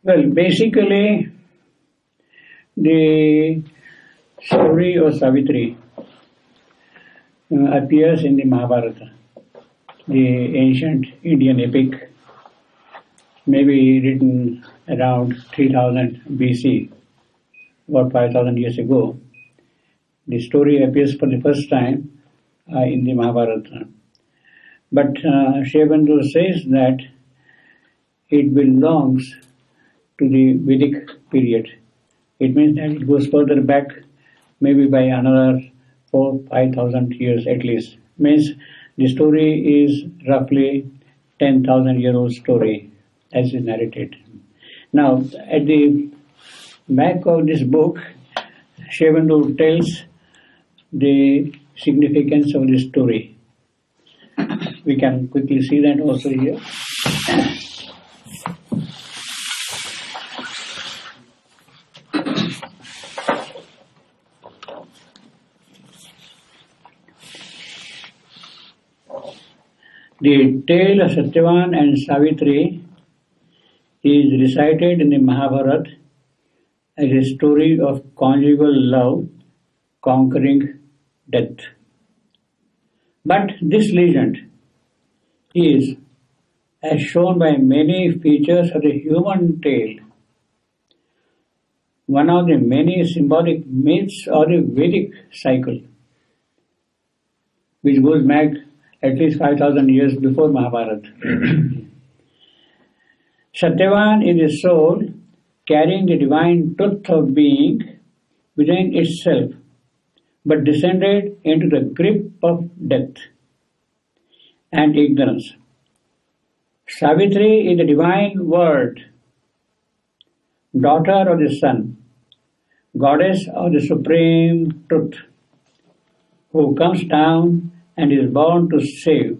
Well, basically, the story of Savitri appears in the Mahabharata, the ancient Indian epic, maybe written around 3000 BC, about 5000 years ago. The story appears for the first time in the Mahabharata. But Shreyabandu says that it belongs to the Vedic period. It means that it goes further back, maybe by another 4,000-5,000 years at least. Means the story is roughly 10,000-year-old story as is narrated. Now, at the back of this book, Shreyabandu tells the significance of this story. We can quickly see that also here. The tale of Satyavan and Savitri is recited in the Mahabharata as a story of conjugal love conquering death. But this legend is, as shown by many features of the human tale, one of the many symbolic myths of the Vedic cycle, which goes back at least 5,000 years before Mahabharata. Satyavan is the soul carrying the divine truth of being within itself, but descended into the grip of death and ignorance. Savitri is the divine word, daughter of the sun, goddess of the supreme truth, who comes down and is born to save.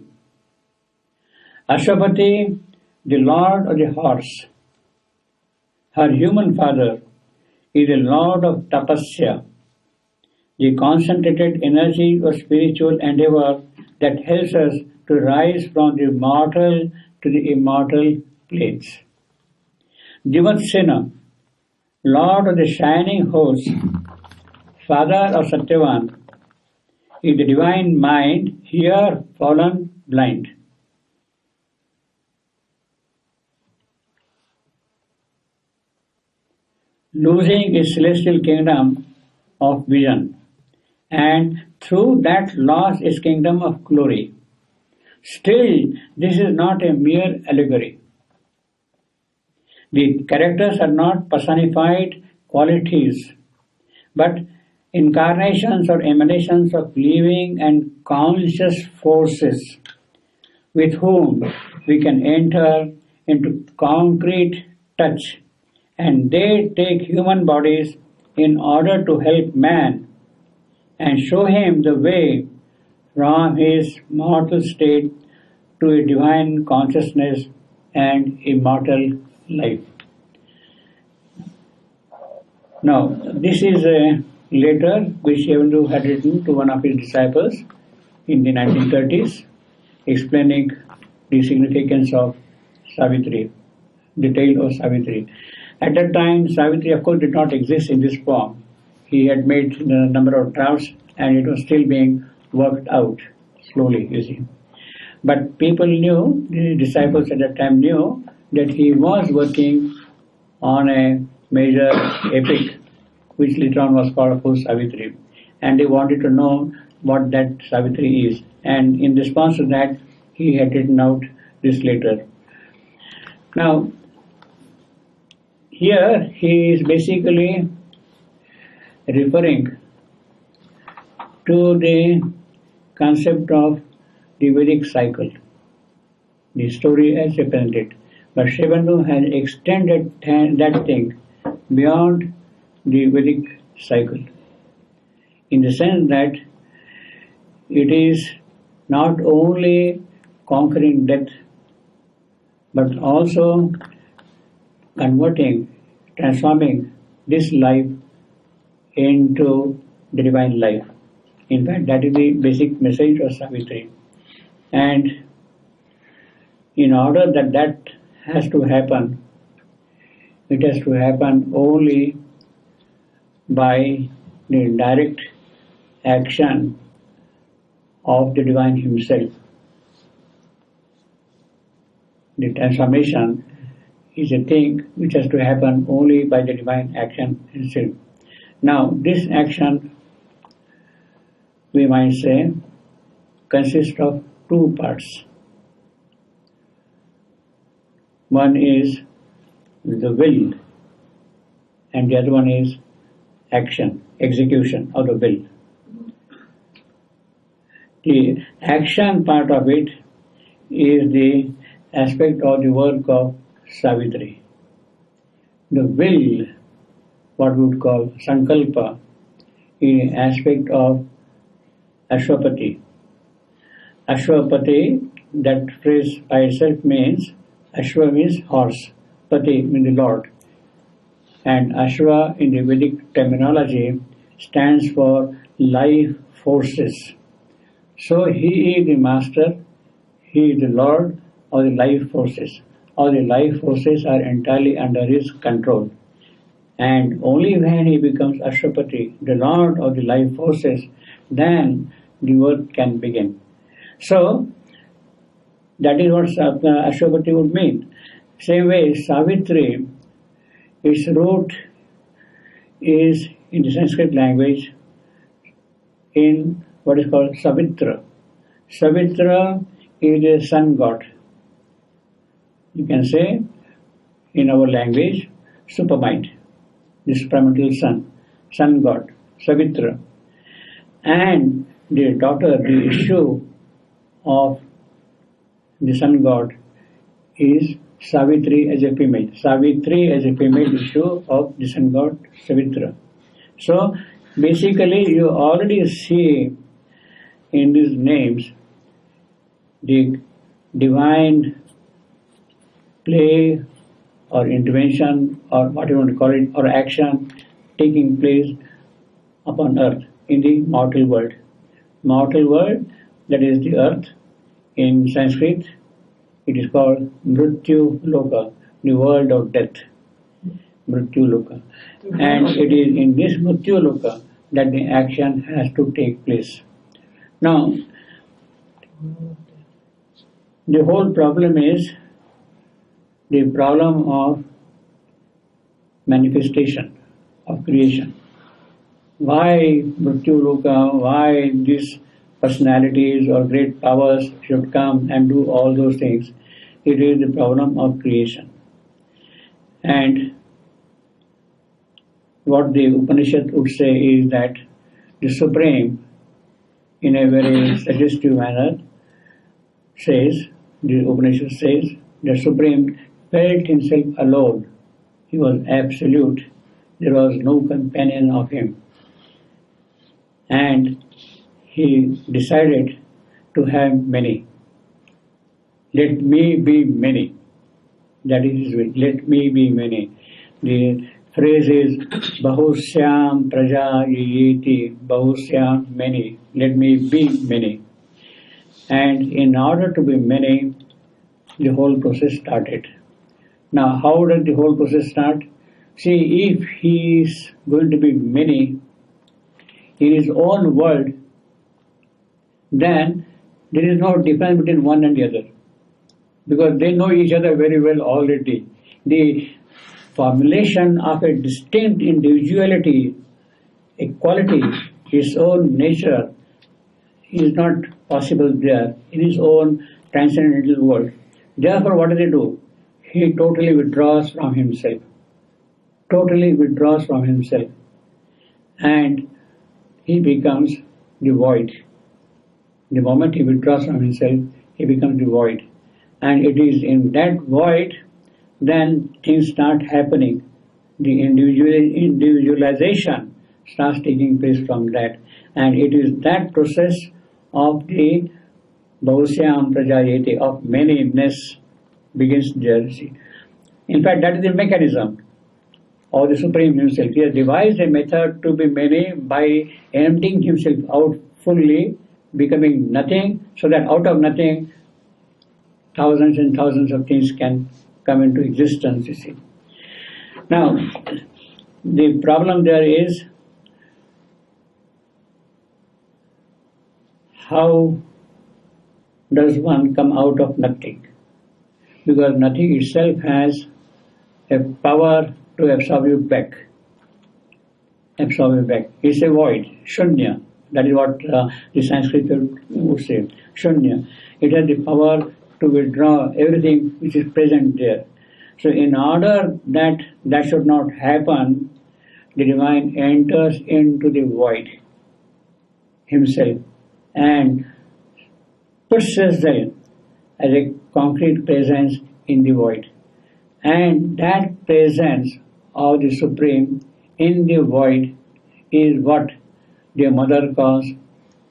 Ashwapati, the lord of the horse, her human father, is the lord of tapasya, the concentrated energy of spiritual endeavor that helps us to rise from the mortal to the immortal planes. Divatsena, lord of the shining host, father of Satyavan, is the divine mind, here fallen blind. Losing his celestial kingdom of vision, and through that lost his kingdom of glory. Still, this is not a mere allegory. The characters are not personified qualities, but incarnations or emanations of living and conscious forces with whom we can enter into concrete touch, and they take human bodies in order to help man and show him the way from his mortal state to a divine consciousness and immortal life. Now, this is a letter which Shreyabandu had written to one of his disciples in the 1930s, explaining the significance of Savitri, the tale of Savitri. At that time, Savitri, of course, did not exist in this form. He had made a number of drafts and it was still being worked out slowly, you see. But people knew, the disciples at that time knew, that he was working on a major epic, which later on was called, of course, Savitri. And they wanted to know what that Savitri is. And in response to that, he had written out this letter. Now, here he is basically referring to the concept of the Vedic cycle, the story as represented. But Shreyabandu has extended that thing beyond the Vedic cycle, in the sense that it is not only conquering death, but also converting, transforming this life into the divine life. In fact, that is the basic message of Savitri. And in order that that has to happen, It has to happen only by the direct action of the divine himself. The transformation is a thing which has to happen only by the divine action itself. Now, this action, we might say, consists of two parts. One is the will, and the other one is action, execution of the will. The action part of it is the aspect of the work of Savitri. The will, what we would call sankalpa, is an aspect of Ashwapati. Ashwapati, that phrase by itself means, Ashwa means horse, Pati means the Lord. And Ashwa in the Vedic terminology stands for life forces. So he is the master, he is the Lord of the life forces. All the life forces are entirely under his control. And only when he becomes Ashwapati, the Lord of the life forces, then the work can begin. So, that is what Ashwapati would mean. Same way, Savitri, its root is in the Sanskrit language in what is called Savitra. Savitra is a sun god. You can say in our language, supermind, the supramental sun god, Savitra. And the daughter, the issue of the sun god is Savitri as a female. Savitri as a female issue of the sun god Savitra. So basically you already see in these names the divine play or intervention or what you want to call it, or action taking place upon earth in the mortal world. Mortal world, that is the earth. In Sanskrit, it is called Mrityu Loka, the world of death. Mrityu Loka. And it is in this Mrityu Loka that the action has to take place. Now, the whole problem is the problem of manifestation, of creation. Why Mrityu Loka, why these personalities or great powers should come and do all those things? It is the problem of creation. And what the Upanishad would say is that the Supreme, in a very suggestive manner, says, the Upanishad says, the Supreme felt himself alone. He was absolute. There was no companion of him. And he decided to have many. Let me be many. That is his will. Let me be many. The phrase is Bahusyam Praja Yeti. Bahusyam many. Let me be many. And in order to be many, the whole process started. Now, how does the whole process start? See, if he is going to be many in his own world, then there is no difference between one and the other, because they know each other very well already. The formulation of a distinct individuality, a quality, his own nature, is not possible there in his own transcendental world. Therefore, what does he do? He totally withdraws from himself. Totally withdraws from himself. And he becomes the void. The moment he withdraws from himself, he becomes the void. And it is in that void, then things start happening. The individualization starts taking place from that. And it is that process of the Bahusyam Prajayate, of manyness, begins there. In fact, that is the mechanism of the Supreme himself. He has devised a method to be many by emptying himself out fully, becoming nothing, so that out of nothing, thousands and thousands of things can come into existence, you see. Now, the problem there is how does one come out of nothing? Because nothing itself has a power to absorb you back. Absorb you back. It's a void, shunya. That is what the Sanskrit would say, shunya. It has the power to withdraw everything which is present there. So in order that that should not happen, the divine enters into the void himself and puts himself as a concrete presence in the void. And that presence of the Supreme in the void is what the mother calls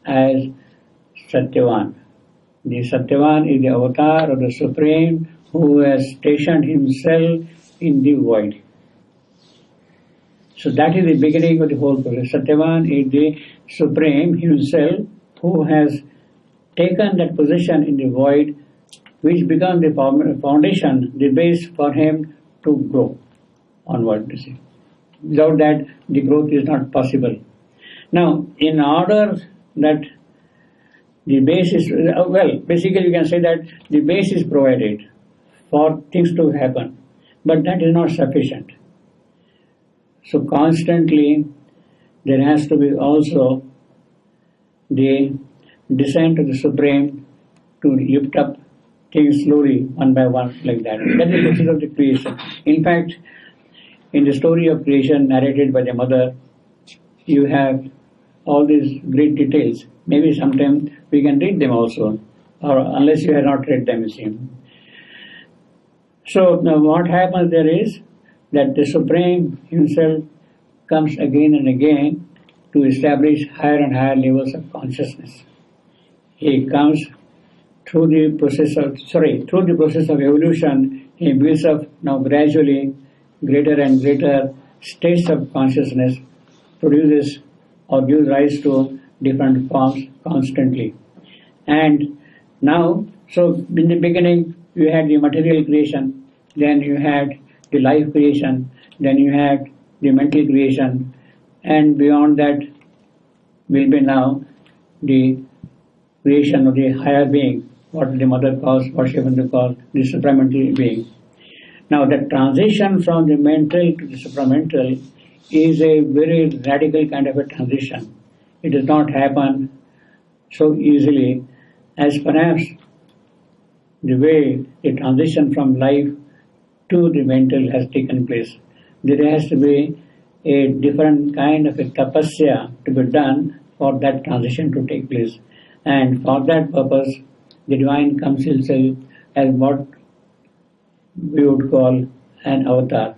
as Satyavan. The Satyavan is the avatar of the Supreme who has stationed himself in the void. So that is the beginning of the whole process. Satyavan is the Supreme himself who has taken that position in the void, which becomes the foundation, the base for him to grow onward. Without that, the growth is not possible. Now, in order that the base is, well, basically you can say that the base is provided for things to happen, but that is not sufficient. So constantly there has to be also the descent of the Supreme to lift up things slowly, one by one, like that. That is the process of the creation. In fact, in the story of creation narrated by the mother, you have all these great details. Maybe sometime we can read them also, or unless you have not read them, you see. So now what happens there is that the Supreme himself comes again and again to establish higher and higher levels of consciousness. He comes through the process of evolution. He builds up now gradually greater and greater states of consciousness, produces or gives rise to different forms constantly. And now, so in the beginning you had the material creation, then you had the life creation, then you had the mental creation, and beyond that will be now the creation of the higher being, what the mother calls, what Shivananda calls the supramental being. Now the transition from the mental to the supramental is a very radical kind of a transition. It does not happen so easily as perhaps the way the transition from life to the mental has taken place. There has to be a different kind of a tapasya to be done for that transition to take place. And for that purpose, the divine comes himself as what we would call an avatar.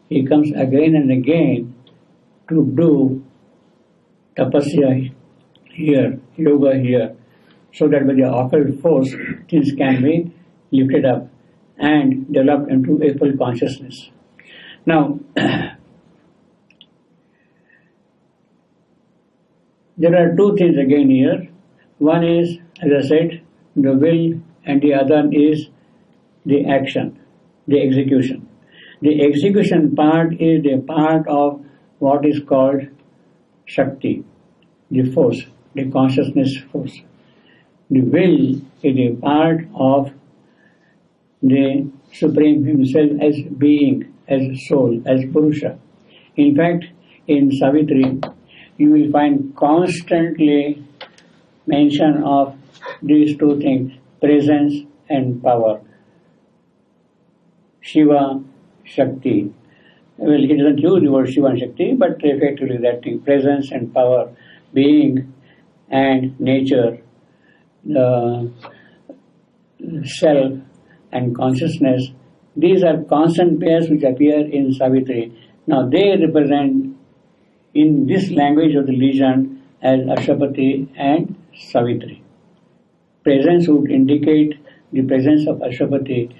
He comes again and again to do tapasya here, yoga here, so that by the occult force things can be lifted up and developed into a full consciousness. Now, there are two things again here. One is, as I said, the will, and the other is the action, the execution. The execution part is the part of what is called Shakti, the force, the consciousness force. The will is a part of the Supreme himself as being, as soul, as Purusha. In fact, in Savitri, you will find constantly mention of these two things, presence and power. Shiva, Shakti. Well, he doesn't use the word Shiva and Shakti, but effectively that thing, presence and power, being and nature, the self and consciousness. These are constant pairs which appear in Savitri. Now they represent in this language of the legend as Ashwapati and Savitri. Presence would indicate the presence of Ashwapati,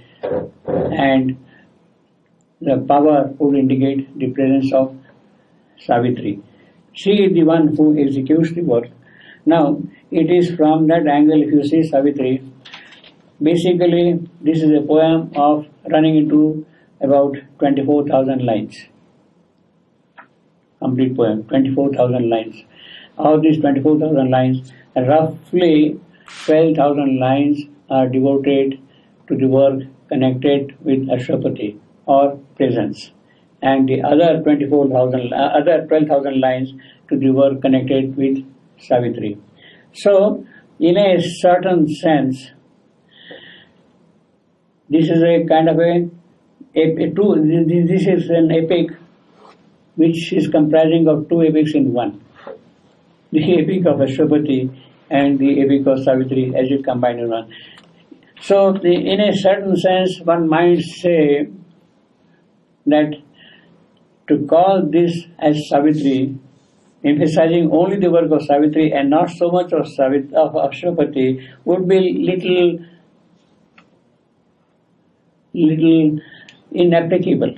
and the power would indicate the presence of Savitri. She is the one who executes the work. Now, it is from that angle, if you see Savitri, basically this is a poem of running into about 24,000 lines. Complete poem, 24,000 lines. Of these 24,000 lines, roughly 12,000 lines are devoted to the work connected with Ashwapati or presence, and the other 12,000 lines to the work connected with Savitri. So, in a certain sense, this is a kind of this is an epic which is comprising of two epics in one. The epic of Ashwapati and the epic of Savitri as it combined in one. So, in a certain sense, one might say that to call this as Savitri, emphasizing only the work of Savitri and not so much of Ashwapati, would be little inapplicable.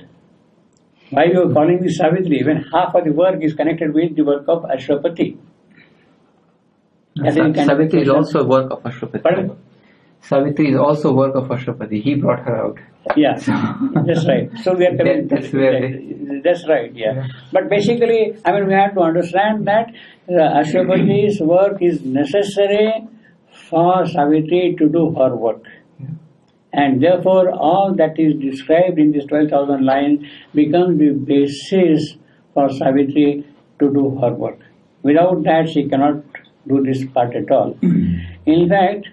Why you are calling this Savitri when half of the work is connected with the work of Ashwapati? Savitri is also a work of Ashwapati. Pardon? Savitri is also a work of Ashwapati. He brought her out. Yeah, that's right. So we are coming. That's right. Yeah. But basically, we have to understand that Ashwapati's work is necessary for Savitri to do her work. And therefore, all that is described in this 12,000 lines becomes the basis for Savitri to do her work. Without that, she cannot do this part at all. In fact,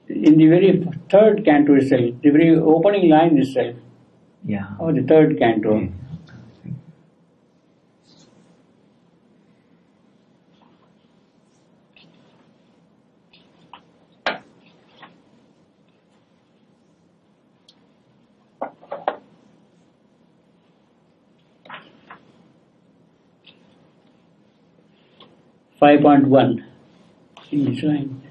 in the very third canto itself, the very opening line itself, of the third canto, .1 in this line.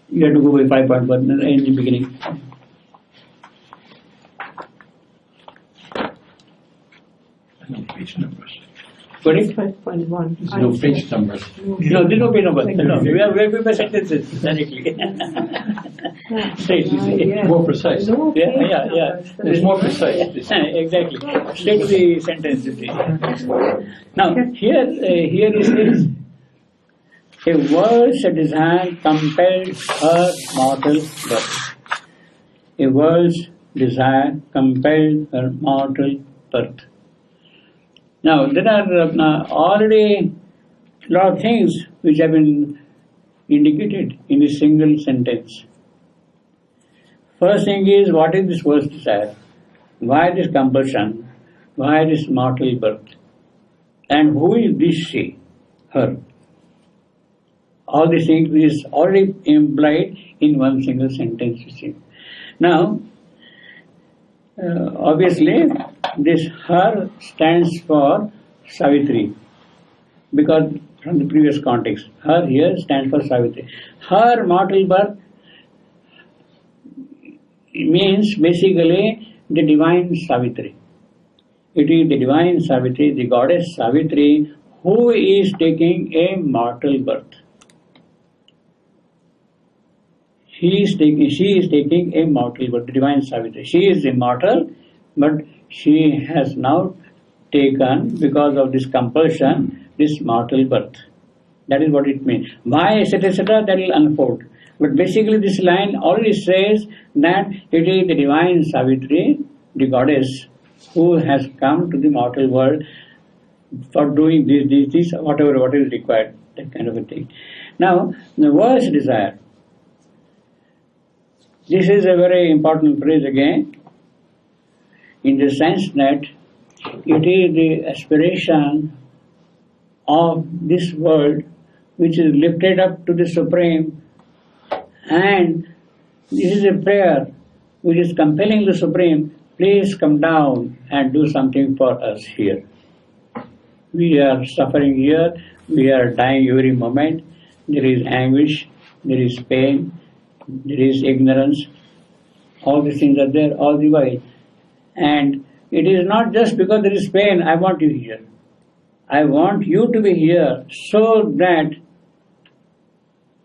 You have to go by 5.1 in the beginning. Page numbers. Sorry? 5.1. There's no page numbers. No, there's no page number. No, we are very by sentences, directly. Straight to the More precise. No Yeah, page yeah, yeah. numbers. It's more precise. Exactly. Straight to the sentence. You see. Now, here it says, a world's desire compelled her mortal birth. A world's desire compelled her mortal birth. Now, there are already a lot of things which have been indicated in this single sentence. First thing is, what is this world's desire? Why this compulsion? Why this mortal birth? And who is this she? Her. All these things is already implied in one single sentence, you see. Now, obviously, this her stands for Savitri, because from the previous context, her here stands for Savitri. Her mortal birth means basically the divine Savitri. It is the divine Savitri, the goddess Savitri, who is taking a mortal birth. She is taking a mortal birth, the divine Savitri. She is immortal, but she has now taken, because of this compulsion, this mortal birth. That is what it means. Why, etc., that will unfold. But basically this line already says that it is the divine Savitri, the goddess, who has come to the mortal world for doing this, whatever is required, that kind of a thing. Now, the world's desire. This is a very important phrase again, in the sense that it is the aspiration of this world which is lifted up to the Supreme, and this is a prayer which is compelling the Supreme, please come down and do something for us here. We are suffering here, we are dying every moment, there is anguish, there is pain, there is ignorance, all these things are there all the while. And It is not just because there is pain, I want you here. I want you to be here so that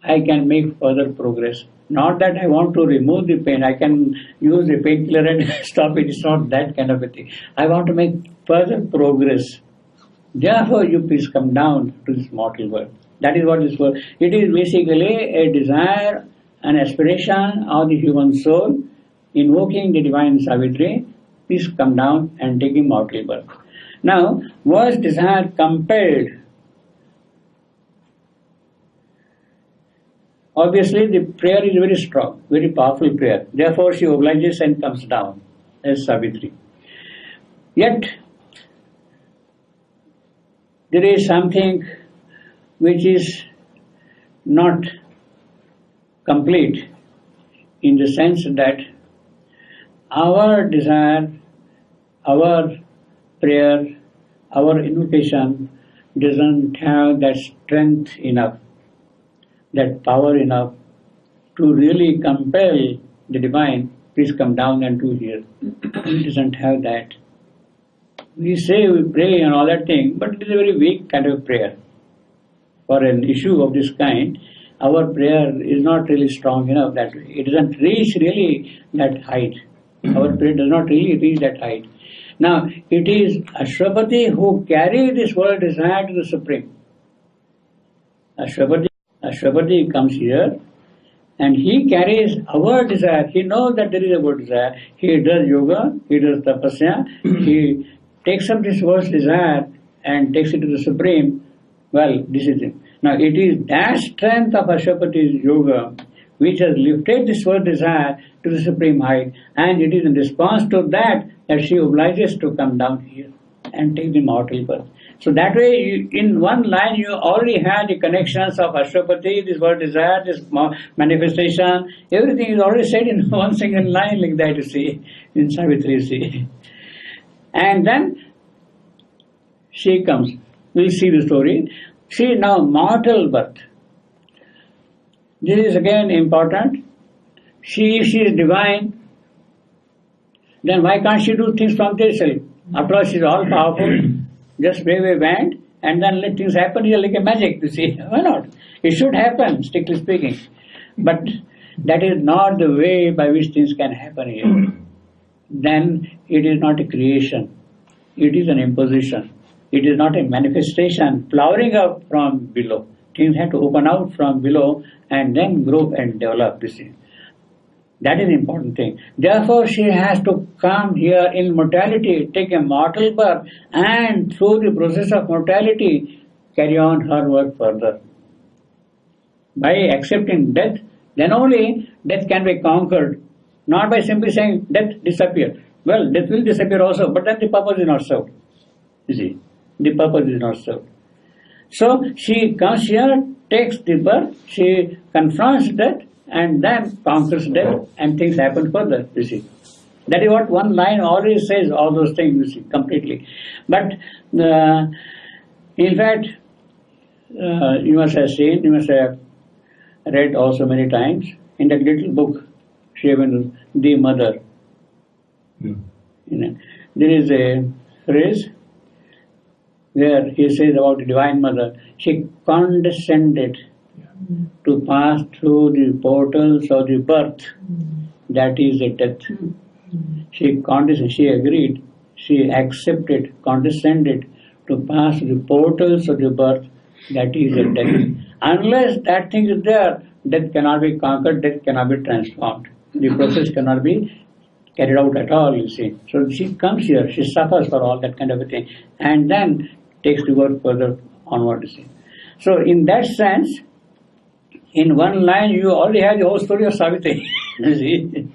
I can make further progress. Not that I want to remove the pain. I can use the painkiller and stop it. It's not that kind of a thing. I want to make further progress. Therefore, you please come down to this mortal world. That is what this world. It is basically a desire, an aspiration of the human soul, invoking the divine Savitri. Please come down and take immortal birth. Now, was desire compelled? Obviously, the prayer is very strong, very powerful prayer. Therefore, she obliges and comes down as Savitri. Yet, there is something which is not complete in the sense that our desire, our prayer, our invocation doesn't have that strength enough, that power enough to really compel the divine, please come down and do here. It doesn't have that. We say we pray and all that thing, but it is a very weak kind of prayer. For an issue of this kind, our prayer is not really strong enough that way. It doesn't reach really that height. Our prayer does not really reach that height. Now, it is Ashwapati who carries this world desire to the Supreme. Ashwapati comes here and he carries our desire. He knows that there is a world desire. He does yoga, he does tapasya, he takes up this world's desire and takes it to the Supreme. Well, this is it. Now, it is that strength of Ashwapati's yoga which has lifted this world desire to the supreme height, and it is in response to that that she obliges to come down here and take the mortal birth. So that way, in one line, you already have the connections of Ashwapati, this world desire, this manifestation, everything is already said in one single line like that, you see, in Savitri, you see. And then she comes. We'll see the story. See now, mortal birth. This is again important. If she is divine, then why can't she do things from herself? After all, she is all powerful. Just wave a wand and then let things happen here like a magic, you see. Why not? It should happen, strictly speaking. But that is not the way by which things can happen here. Then it is not a creation. It is an imposition. It is not a manifestation flowering up from below. Things have to open out from below and then grow and develop, you see. That is the important thing. Therefore, she has to come here in mortality, take a mortal birth, and through the process of mortality, carry on her work further. By accepting death, then only death can be conquered. Not by simply saying death disappear. Well, death will disappear also, but then the purpose is not served. You see, the purpose is not served. So she comes here, takes the birth, she confronts death, and then conquers death, and things happen further, you see. That is what one line already says, all those things, you see, completely. But, in fact, you must have seen, you must have read also many times, in that little book, Shivandu, The Mother. You know, there is a phrase where he says about the Divine Mother, she condescended to pass through the portals of the birth, that is the death. She condescended, she agreed, she accepted, condescended to pass the portals of the birth, that is the death. Unless that thing is there, death cannot be conquered, death cannot be transformed. The process cannot be carried out at all, you see. So she comes here, she suffers for all that kind of a thing, and then takes the work further onward, you see. So in that sense, in one line, you already have the whole story of Savitri, you see,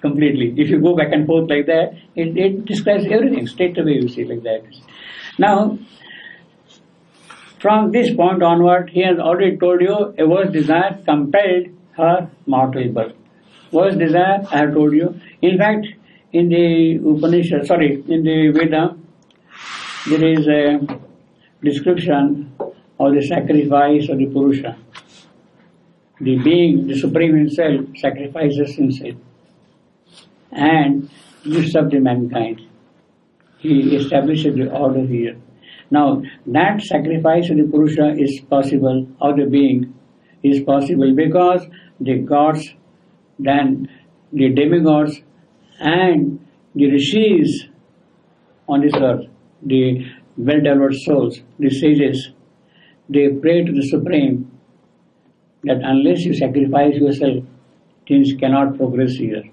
completely. If you go back and forth like that, it describes everything straight away, you see, like that. Now, from this point onward, he has already told you a worse desire compelled her mortal birth. Worse desire, I have told you. In fact, in the Upanishad, in the Veda, there is a description of the sacrifice of the Purusha. The being, the Supreme Himself, sacrifices Himself and gives up the mankind. He establishes the order here. Now, that sacrifice of the Purusha is possible, or the being is possible, because the gods, then the demigods, and the rishis on this earth, the well-developed souls, the sages, they pray to the Supreme that unless you sacrifice yourself, things cannot progress here.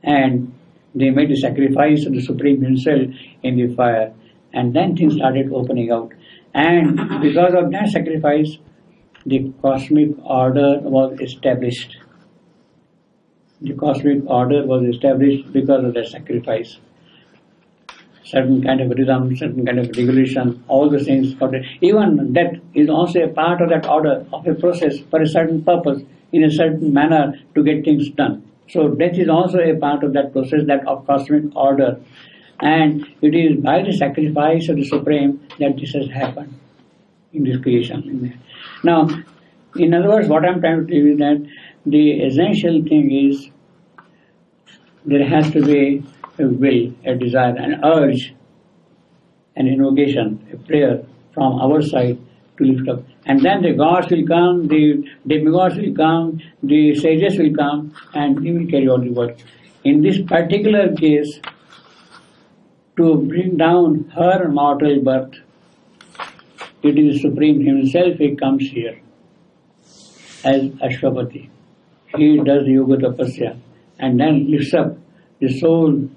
And they made the sacrifice of the Supreme Himself in the fire, and then things started opening out. And because of that sacrifice, the cosmic order was established. The cosmic order was established because of that sacrifice. Certain kind of rhythm, certain kind of regulation, all the things. Even death is also a part of that order, of a process for a certain purpose, in a certain manner to get things done. So death is also a part of that process, that of cosmic order. And it is by the sacrifice of the Supreme that this has happened in this creation. Now, in other words, what I'm trying to tell you is that the essential thing is there has to be a will, a desire, an urge, an invocation, a prayer from our side to lift up. And then the gods will come, the demigods will come, the sages will come, and he will carry out the work. In this particular case, to bring down her mortal birth, it is the Supreme Himself. He comes here as Ashwapati. He does yoga tapasya and then lifts up the soul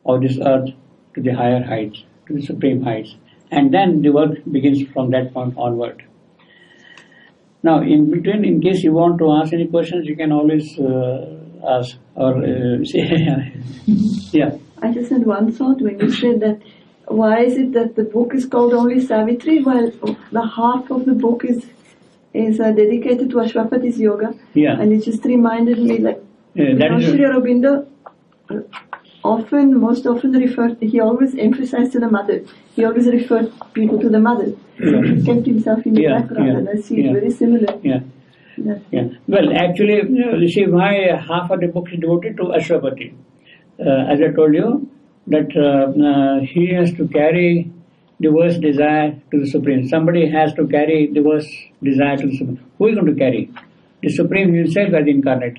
of this earth to the higher heights, to the supreme heights. And then the work begins from that point onward. Now, in between, in case you want to ask any questions, you can always ask or say, yeah. I just had one thought when you said that. Why is it that the book is called only Savitri, while the half of the book is dedicated to Ashwapati's yoga? Yeah. And it just reminded me that Sri Aurobindo most often referred, he always emphasized to the mother. He always referred people to the mother. He kept himself in the background, and I see it very similar. Yeah. Well, actually, you see why half of the book is devoted to Ashwapati. As I told you, that he has to carry the worst desire to the Supreme. Somebody has to carry the worst desire to the Supreme. Who is going to carry? The Supreme Himself as incarnate.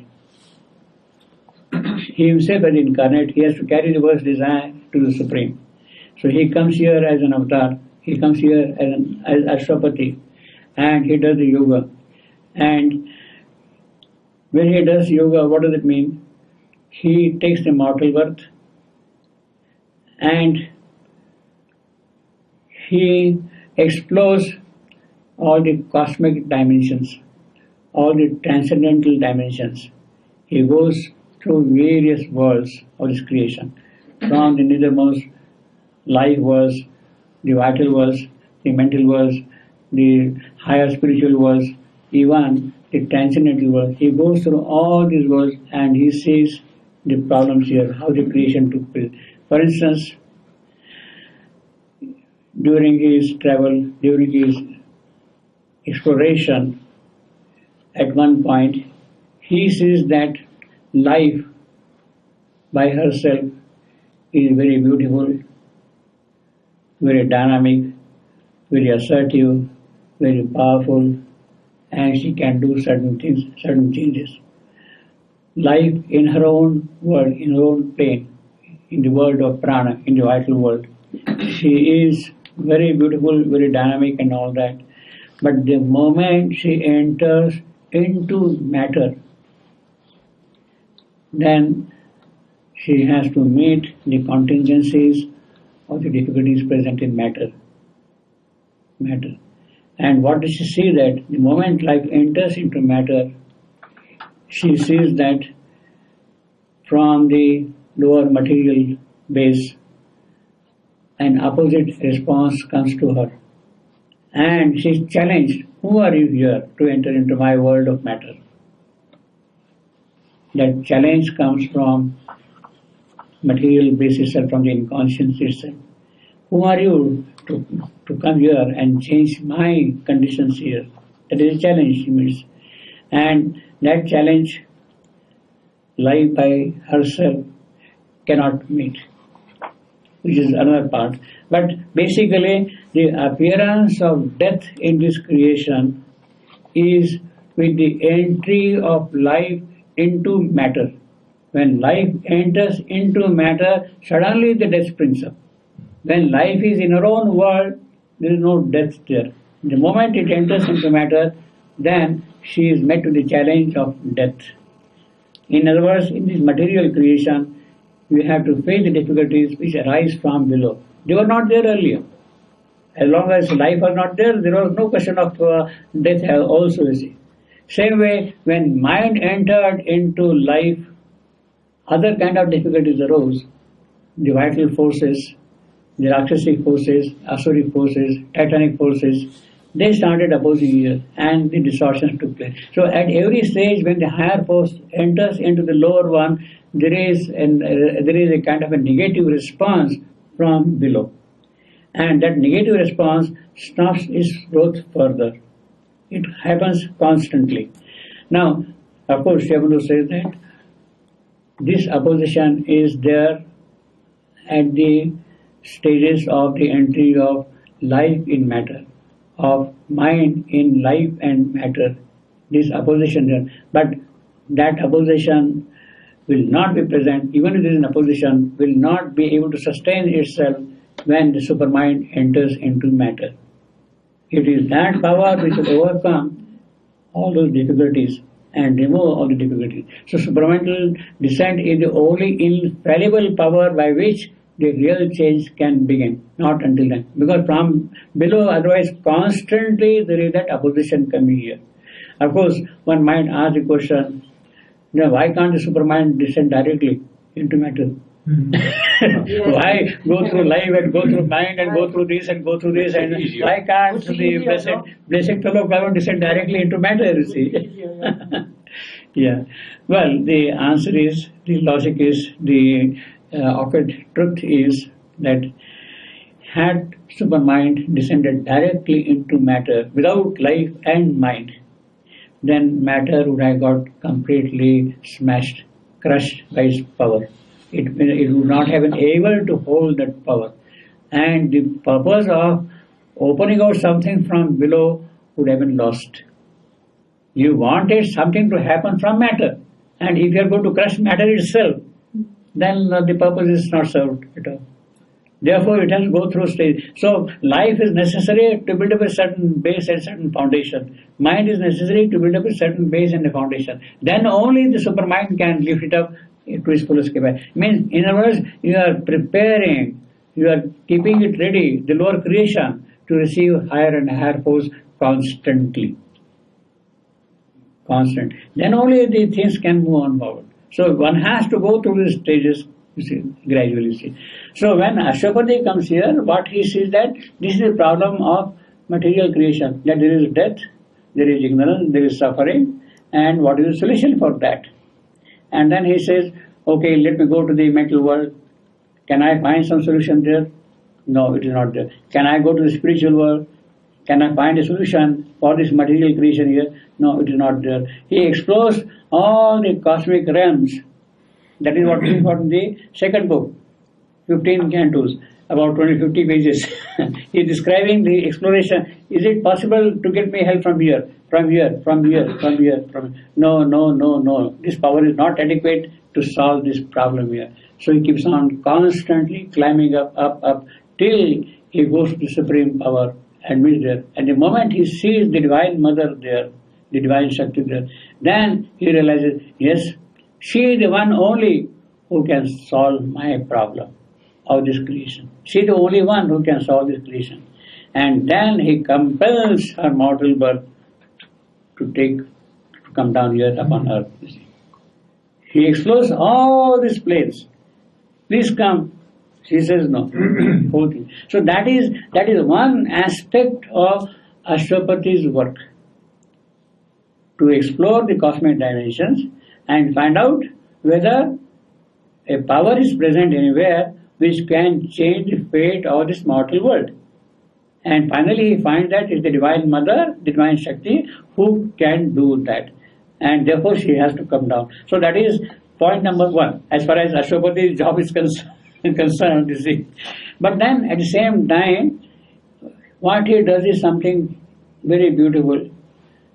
He Himself as incarnate, He has to carry the worst desire to the Supreme. So He comes here as an avatar. He comes here as Ashwapati, and He does the yoga. And when He does yoga, what does it mean? He takes the mortal birth and He explores all the cosmic dimensions, all the transcendental dimensions. He goes through various worlds of this creation, from the nethermost life worlds, the vital worlds, the mental worlds, the higher spiritual worlds, even the transcendental world. He goes through all these worlds and he sees the problems here, how the creation took place. For instance, during his travel, during his exploration, at one point, he sees that life by herself is very beautiful, very dynamic, very assertive, very powerful, and she can do certain things, certain changes. Life in her own world, in her own plane, in the world of prana, in the vital world, she is very beautiful, very dynamic and all that. But the moment she enters into matter, then she has to meet the contingencies or the difficulties present in matter. And what does she see? That the moment life enters into matter, she sees that from the lower material base, an opposite response comes to her. And she is challenged, who are you here to enter into my world of matter? That challenge comes from material base itself, from the inconscience itself. Who are you to come here and change my conditions here? That is a challenge she meets. And that challenge, life by herself cannot meet. which is another part. But basically, the appearance of death in this creation is with the entry of life into matter. When life enters into matter, suddenly the death springs up. When life is in our own world, there is no death there. The moment it enters into matter, then she is met with the challenge of death. In other words, in this material creation, we have to face the difficulties which arise from below. They were not there earlier. As long as life was not there, there was no question of death also, you see. Same way, when mind entered into life, other kind of difficulties arose. The vital forces, the Rakshasic forces, Asuric forces, Titanic forces, they started opposing each other and the distortions took place. So at every stage when the higher force enters into the lower one, there is a kind of a negative response from below. And that negative response stops its growth further. It happens constantly. Now, of course, Shabanu says that this opposition is there at the stages of the entry of life in matter, of mind in life and matter. This opposition there. But that opposition will not be present, even if there is an opposition, will not be able to sustain itself when the supermind enters into matter. It is that power which will overcome all those difficulties and remove all the difficulties. So supramental descent is the only infallible power by which the real change can begin. Not until then. Because from below, otherwise constantly there is that opposition coming here. Of course, one might ask the question, why can't the supermind descend directly into matter? Why go through life and go through mind and go through this and go through this, and why can't the blessed fellow climate descend directly into matter, you see? Yeah. Well, the answer is, the logic is, the awkward truth is that had supermind descended directly into matter without life and mind, then matter would have got completely smashed, crushed by its power. It would not have been able to hold that power. And the purpose of opening out something from below would have been lost. You wanted something to happen from matter. And if you are going to crush matter itself, then the purpose is not served at all. Therefore, it has to go through stage. So, life is necessary to build up a certain base and certain foundation. Mind is necessary to build up a certain base and a foundation. Then only the supermind can lift it up to its fullest capacity. Means, in other words, you are preparing, you are keeping it ready, the lower creation, to receive higher and higher force constantly. Constant. Then only the things can move on forward. So one has to go through these stages, you see, gradually. See. So when Ashwapati comes here, what he sees that this is the problem of material creation, that there is death, there is ignorance, there is suffering, and what is the solution for that? And then he says, okay, let me go to the mental world. Can I find some solution there? No, it is not there. Can I go to the spiritual world? Can I find a solution for this material creation here? No, it is not there. He explores all the cosmic realms. That is what is in the second book, 15 cantos, about 50 pages. He is describing the exploration. Is it possible to get me help from here, from here, from here, from here? No. This power is not adequate to solve this problem here. So he keeps on constantly climbing up, till he goes to the supreme power and meets there. And the moment he sees the Divine Mother there, the Divine Shakti there, then he realizes, yes, she is the one only who can solve my problem of this creation. She is the only one who can solve this creation. And then he compels her mortal birth to come down here upon earth. You see. He explores all these planes. Please come. She says no. Whole thing. So that is one aspect of Ashwapati's work. To explore the cosmic dimensions and find out whether a power is present anywhere which can change the fate of this mortal world. And finally he finds that it's the Divine Mother, the Divine Shakti, who can do that. And therefore she has to come down. So that is point number one, as far as Ashwapati's job is concerned. concerned, you see. But then at the same time, what he does is something very beautiful,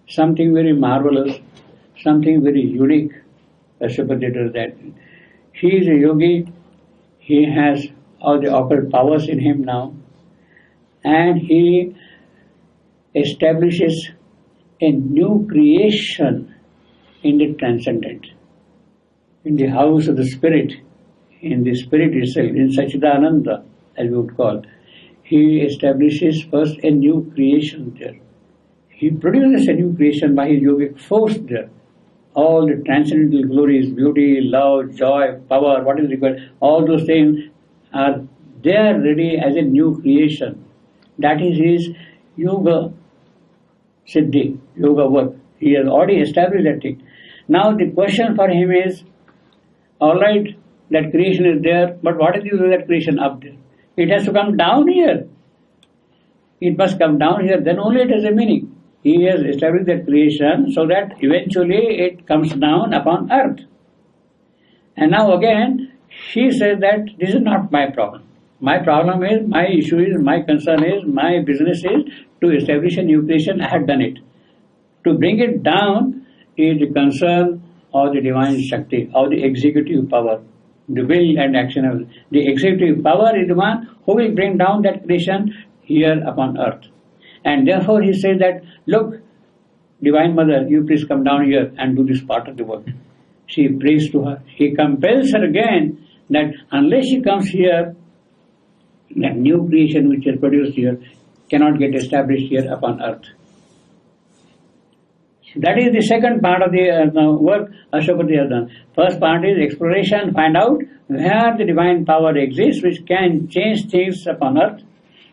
something very marvelous, something very unique. Pashupati does that. He is a yogi, he has all the occult powers in him now, and he establishes a new creation in the transcendent, in the house of the spirit, in the spirit itself, in Sachidananda, as we would call. He establishes first a new creation there. He produces a new creation by his yogic force there. All the transcendental glories, beauty, love, joy, power, what is required, all those things are there ready as a new creation. That is his yoga siddhi, yoga work. He has already established that thing. Now the question for him is, alright, that creation is there, but what is the use of that creation up there? It has to come down here. It must come down here, then only it has a meaning. He has established that creation so that eventually it comes down upon earth. And now again, he says that this is not my problem. My problem is, my issue is, my concern is, my business is to establish a new creation. I have done it. To bring it down is the concern of the divine Shakti, of the executive power, the will and action of the executive power is the one who will bring down that creation here upon earth. And therefore he says that, look, Divine Mother, you please come down here and do this part of the work. She prays to her. He compels her again that unless she comes here, that new creation which is produced here cannot get established here upon earth. That is the second part of the work Ashwapati has done. First part is exploration, find out where the divine power exists which can change things upon earth.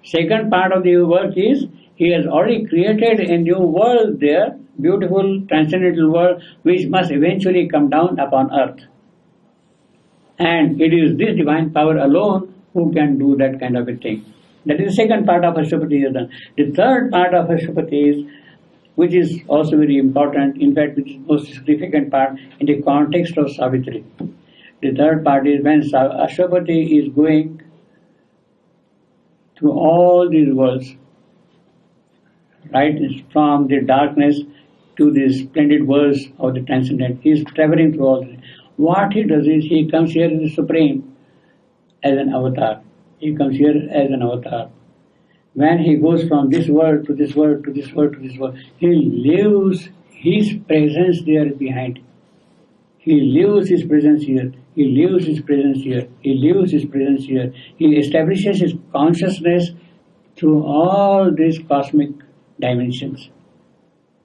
Second part of the work is he has already created a new world there, beautiful transcendental world which must eventually come down upon earth. And it is this divine power alone who can do that kind of a thing. That is the second part of Ashwapati has done. The third part of Ashwapati is, which is also very important, in fact which is the most significant part in the context of Savitri. The third part is when Ashwapati is going through all these worlds, right, from the darkness to the splendid worlds of the transcendent. He is traveling through all this. What he does is he comes here as the Supreme, as an avatar. He comes here as an avatar. When he goes from this world to this world to this world to this world, he leaves his presence there behind. He leaves his presence here. He leaves his presence here. He leaves his presence here. He establishes his consciousness through all these cosmic dimensions.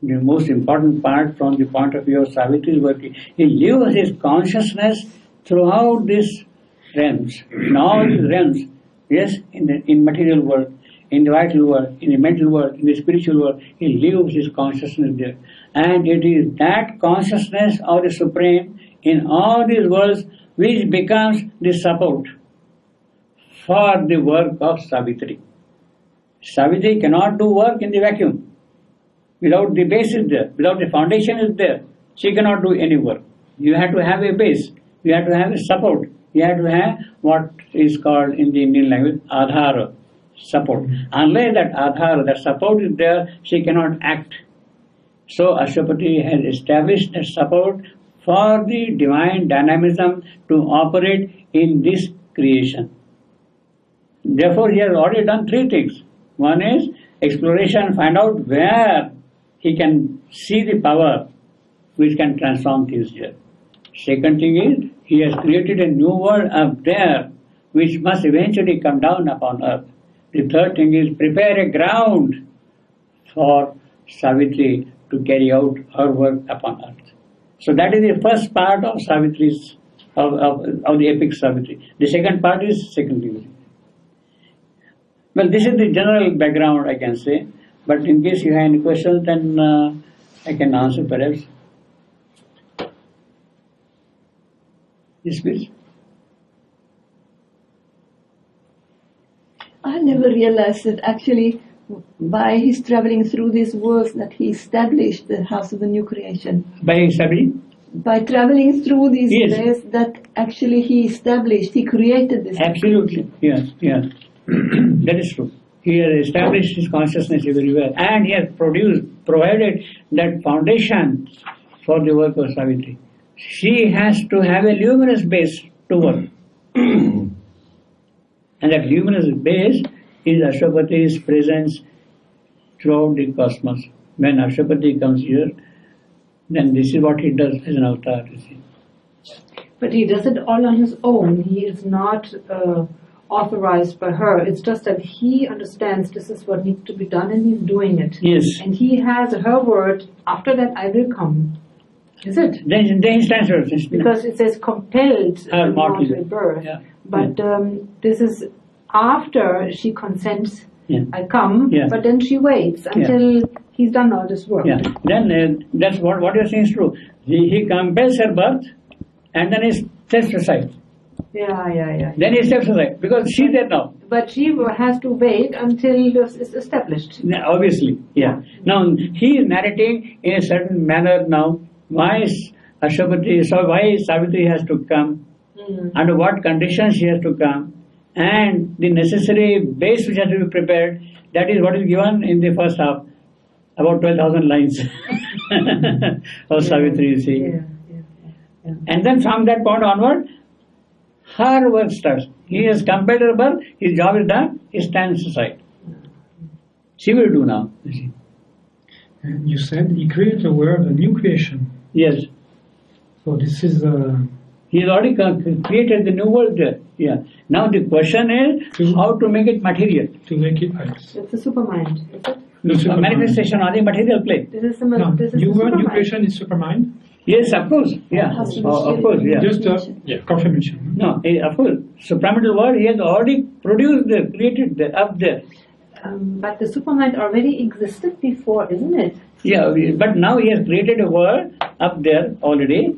The most important part from the point of view of Savitri's work, he lives his consciousness throughout these realms, in all these realms, yes, in material world, in the vital world, in the mental world, in the spiritual world, he lives his consciousness there. And it is that consciousness of the Supreme in all these worlds which becomes the support for the work of Savitri. Savitri cannot do work in the vacuum. Without the base is there, without the foundation is there, she cannot do any work. You have to have a base, you have to have a support, you have to have what is called in the Indian language adhara, support. Unless that adhara, that support is there, she cannot act. So Ashwapati has established that support for the divine dynamism to operate in this creation. Therefore he has already done three things. One is exploration, find out where he can see the power which can transform things here. Second thing is, he has created a new world up there which must eventually come down upon earth. The third thing is, prepare a ground for Savitri to carry out her work upon earth. So that is the first part of Savitri's, of the epic Savitri. The second part is secondary. Well, this is the general background I can say, but in case you have any questions, then I can answer perhaps. Yes, please. I never realized that actually by his traveling through these worlds that he established the house of the new creation. By establishing? by traveling through these Yes. layers that actually he established, he created this. Absolutely, yes, yes. That is true. He has established his consciousness everywhere, and he has provided that foundation for the work of Savitri. She has to have a luminous base to work. And that luminous base is Ashwapati's presence throughout the cosmos. When Ashwapati comes here, then this is what he does as an avatar. You see. But he does it all on his own. He is not authorized by her. It's just that he understands this is what needs to be done and he's doing it. Yes. And he has her word, after that I will come. Is it? Then he stands for it. Because it says compelled mortal birth. Yeah. But this is after she consents, Yeah. I come, Yeah. but then she waits until he's done all this work. Yeah. Then that's what you're saying is true. He compels her birth, and then he steps aside. Yeah. Then he steps aside because she's there now. But she has to wait until this is established. Obviously, yeah. Now he is narrating in a certain manner now. Why Savitri has to come, under what conditions she has to come, and the necessary base which has to be prepared. That is what is given in the first half, about 12,000 lines of Savitri. You see, and then from that point onward, her work starts. He has compelled her birth. His job is done. He stands aside. She will do now. You see. And you said he created a world, a new creation. Yes. So this is He has already created the new world there. Yeah. Now the question is how to make it material. to make it ice. It's a supermind, is it? No, Manifestation on the material plane. This is No, this is new the world, new supermind. creation is supermind. Yes, of course. Yeah. Of course. Yeah. Just confirmation. No, of course. Supramental world he has already produced there, created there, up there. But the supermind already existed before, isn't it? Yeah, but now he has created a world up there already.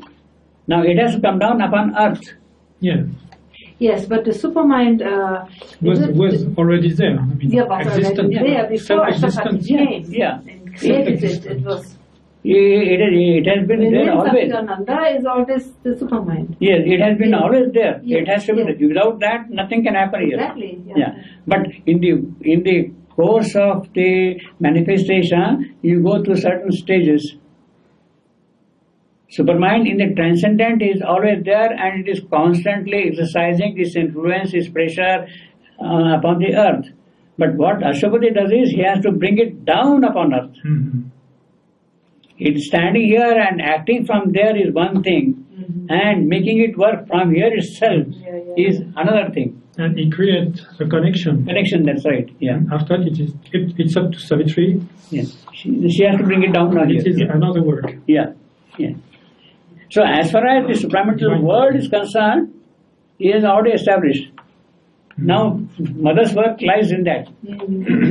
Now it has to come down upon earth. Yeah, Yes, but the supermind was already there. I mean, yeah, was existent, already there before self-existent. Ashwapati came Yeah. and created it. It was It has been within there always. Satchidananda is always the supermind. Yes, it has been always there. Yes, It has to be yes. there. Without that, nothing can happen here. Exactly. Yeah. But in the course of the manifestation, you go through certain stages. Supermind in the transcendent is always there, and it is constantly exercising this influence, this pressure upon the earth. But what Ashwapati does is he has to bring it down upon earth. Mm-hmm. It's standing here and acting from there is one thing, and making it work from here itself is another thing. And he creates a connection. Connection, that's right. Yeah. After it's up to Savitri. Yeah. She has to bring it down now here. It is another work. Yeah. Yeah. So as far as the supramental world is concerned, he has already established. Now, mother's work lies in that.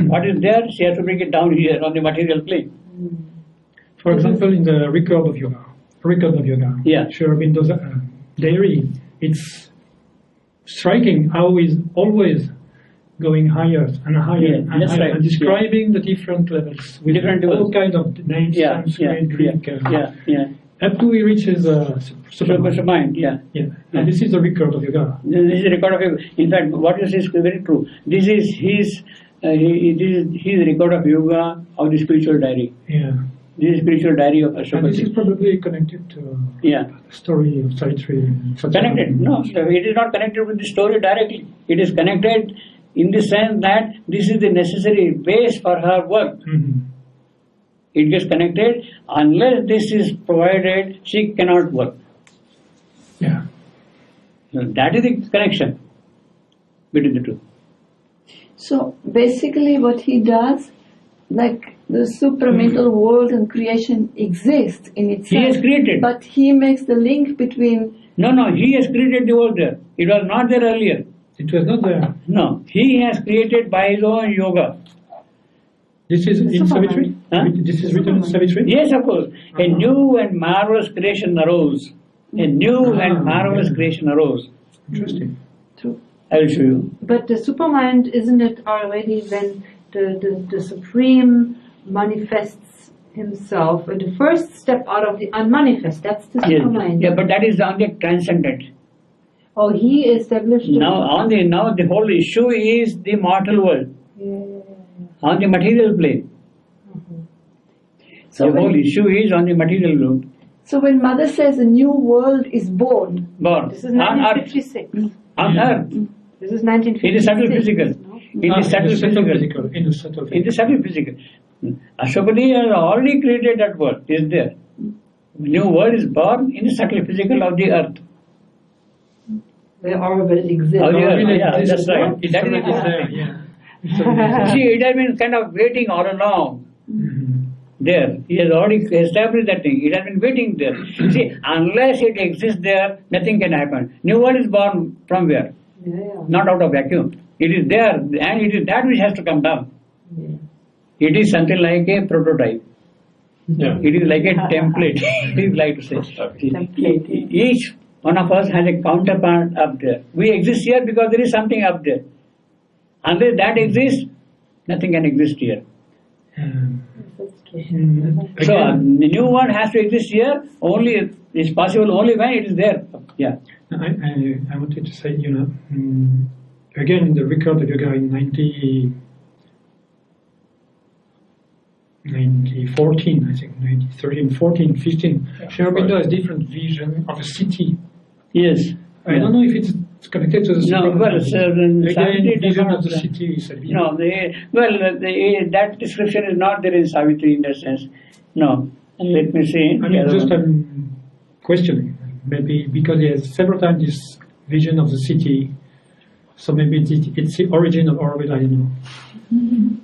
What is there, she has to bring it down here on the material plane. For example, in the record of yoga, Yeah. Sri Aurobindo's diary, it's striking how he's always going higher and higher Yeah, and that's higher, right. and describing the different levels with Different all levels. kinds of names, Yeah, Sanskrit, Greek, yeah. up to he reaches Superman. Mind, yeah. Yeah, and this is the record of yoga. This is a record of yoga. In fact, what you say is very true. This is his record of yoga of the spiritual diary. Yeah, This is spiritual diary of and this Ashwapati. is probably connected to Yeah. the story of Savitri. Connected? No, it is not connected with the story directly. It is connected in the sense that this is the necessary base for her work. Mm-hmm. It gets connected. Unless this is provided, she cannot work. Yeah. So that is the connection between the two. So basically what he does, like the supramental world and creation exists in itself. He has created. But he makes the link between... No, he has created the world there. It was not there earlier. It was not there. No, he has created by his own yoga. This is in Savitri? Huh? This is written in Savitri? Yes, of course. A new and marvelous creation arose. A new and marvelous creation arose. Interesting. True. I will show you. But the supermind, isn't it already when the supreme manifests himself, the first step out of the unmanifest. That's the Yes. mind. Yeah, but that is on the transcendent. Oh, he established. Now the whole issue is the mortal world, on the material plane. So The when- whole issue is on the material world. So when Mother says a new world is born, Born This is on earth. 1956. On earth. This is 1956. In the subtle physical. No? In the subtle physical. In the subtle In the subtle physical. Ashwapati has already created that world. Is there. New world is born in the subtle physical of the earth. Where already exists. Oh, yeah, Already yeah, exists. that's right. It's That is already the- there, yeah. It's already See, it has been kind of waiting all along. There. He has already established that thing. It has been waiting there. See, unless it exists there, nothing can happen. New world is born from where? Yeah. Not out of vacuum. It is there, and it is that which has to come down. Yeah. It is something like a prototype. Yeah. It is like a template. It is like to say. Template. Each one of us has a counterpart up there. We exist here because there is something up there. Unless that exists, nothing can exist here. That's true. So Again, the new one has to exist here. Only is possible only when it is there. Yeah. I wanted to say, again, in the record of yoga in 1914, I think, 1913, 14, 15, Sri Aurobindo has different vision of a city. Yes. I don't know if it's connected to the No, Supreme well, Consciousness. Savitri Again, does vision not- of the city is a vision. No, that description is not there in Savitri in that sense. No. Let me see. I mean, just questioning. Maybe because he has several times this vision of the city, so maybe it's the origin of Aurobindo, I don't know.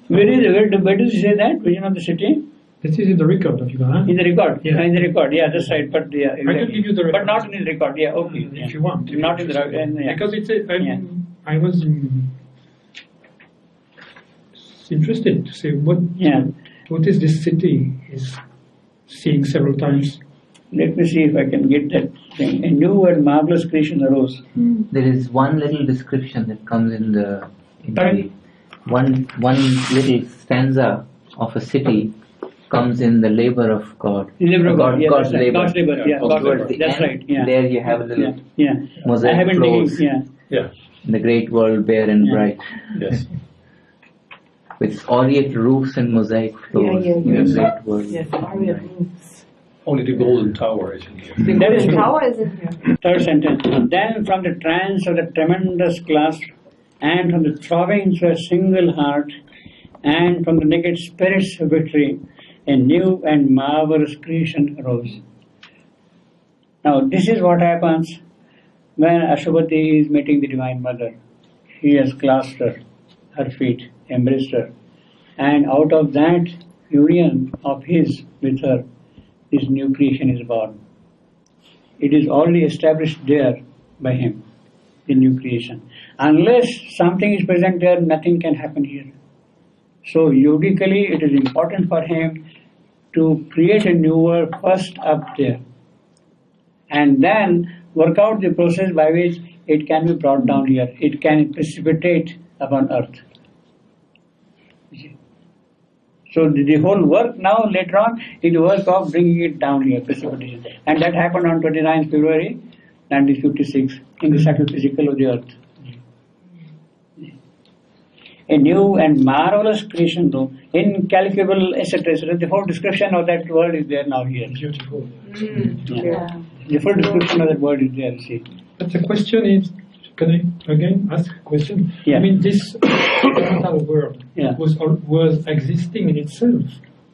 where does he say that? Vision of the city? This is in the record of yoga, huh? In the record. Yeah. In the record. Yeah, that's right. But yeah, I can give you the But record. not in his record. Yeah, okay. If you want. if Not you're in the interested. yeah. Because Yeah. I was interested to see what is this city is seeing several times. Let me see if I can get that thing. A new and marvelous creation arose. There is one little description that comes in the Pardon? one little stanza of a city comes in the labor of God. Labor of God, yeah, God's that's right. labor. God's labor, yeah, God's Towards labor. the That's end, right, yeah. there you have a little Yeah. mosaic I haven't floors. taken, yeah. Yeah. The great world bare and Yeah. bright, Yes. with aureate roofs and mosaic floors. yeah, in the yes. great world. Yes, bare and Arya bright. moves. Only the golden tower is in here. That is The true. tower is in here. Third sentence. Then from the trance of the tremendous clasp, and from the throbbing through a single heart, and from the naked spirit's victory, a new and marvelous creation arose. Now, this is what happens when Ashwapati is meeting the Divine Mother. He has clasped her feet, embraced her, and out of that union of his with her, this new creation is born. It is already established there by him, the new creation. Unless something is present there, nothing can happen here. So yogically, it is important for him to create a new world first up there, and then work out the process by which it can be brought down here. It can precipitate upon earth. You see? So the whole work now later on is the work of bringing it down here, precipitation, and that happened on 29th February 1956 in the subtle physical of the earth. A new and marvelous creation, though incalculable, etc., etc. The whole description of that word is there now here. Beautiful. Yeah. The full description of that word is there. See. But the question is, can I again ask a question? Yeah. I mean, this mental world Yeah. was existing in itself.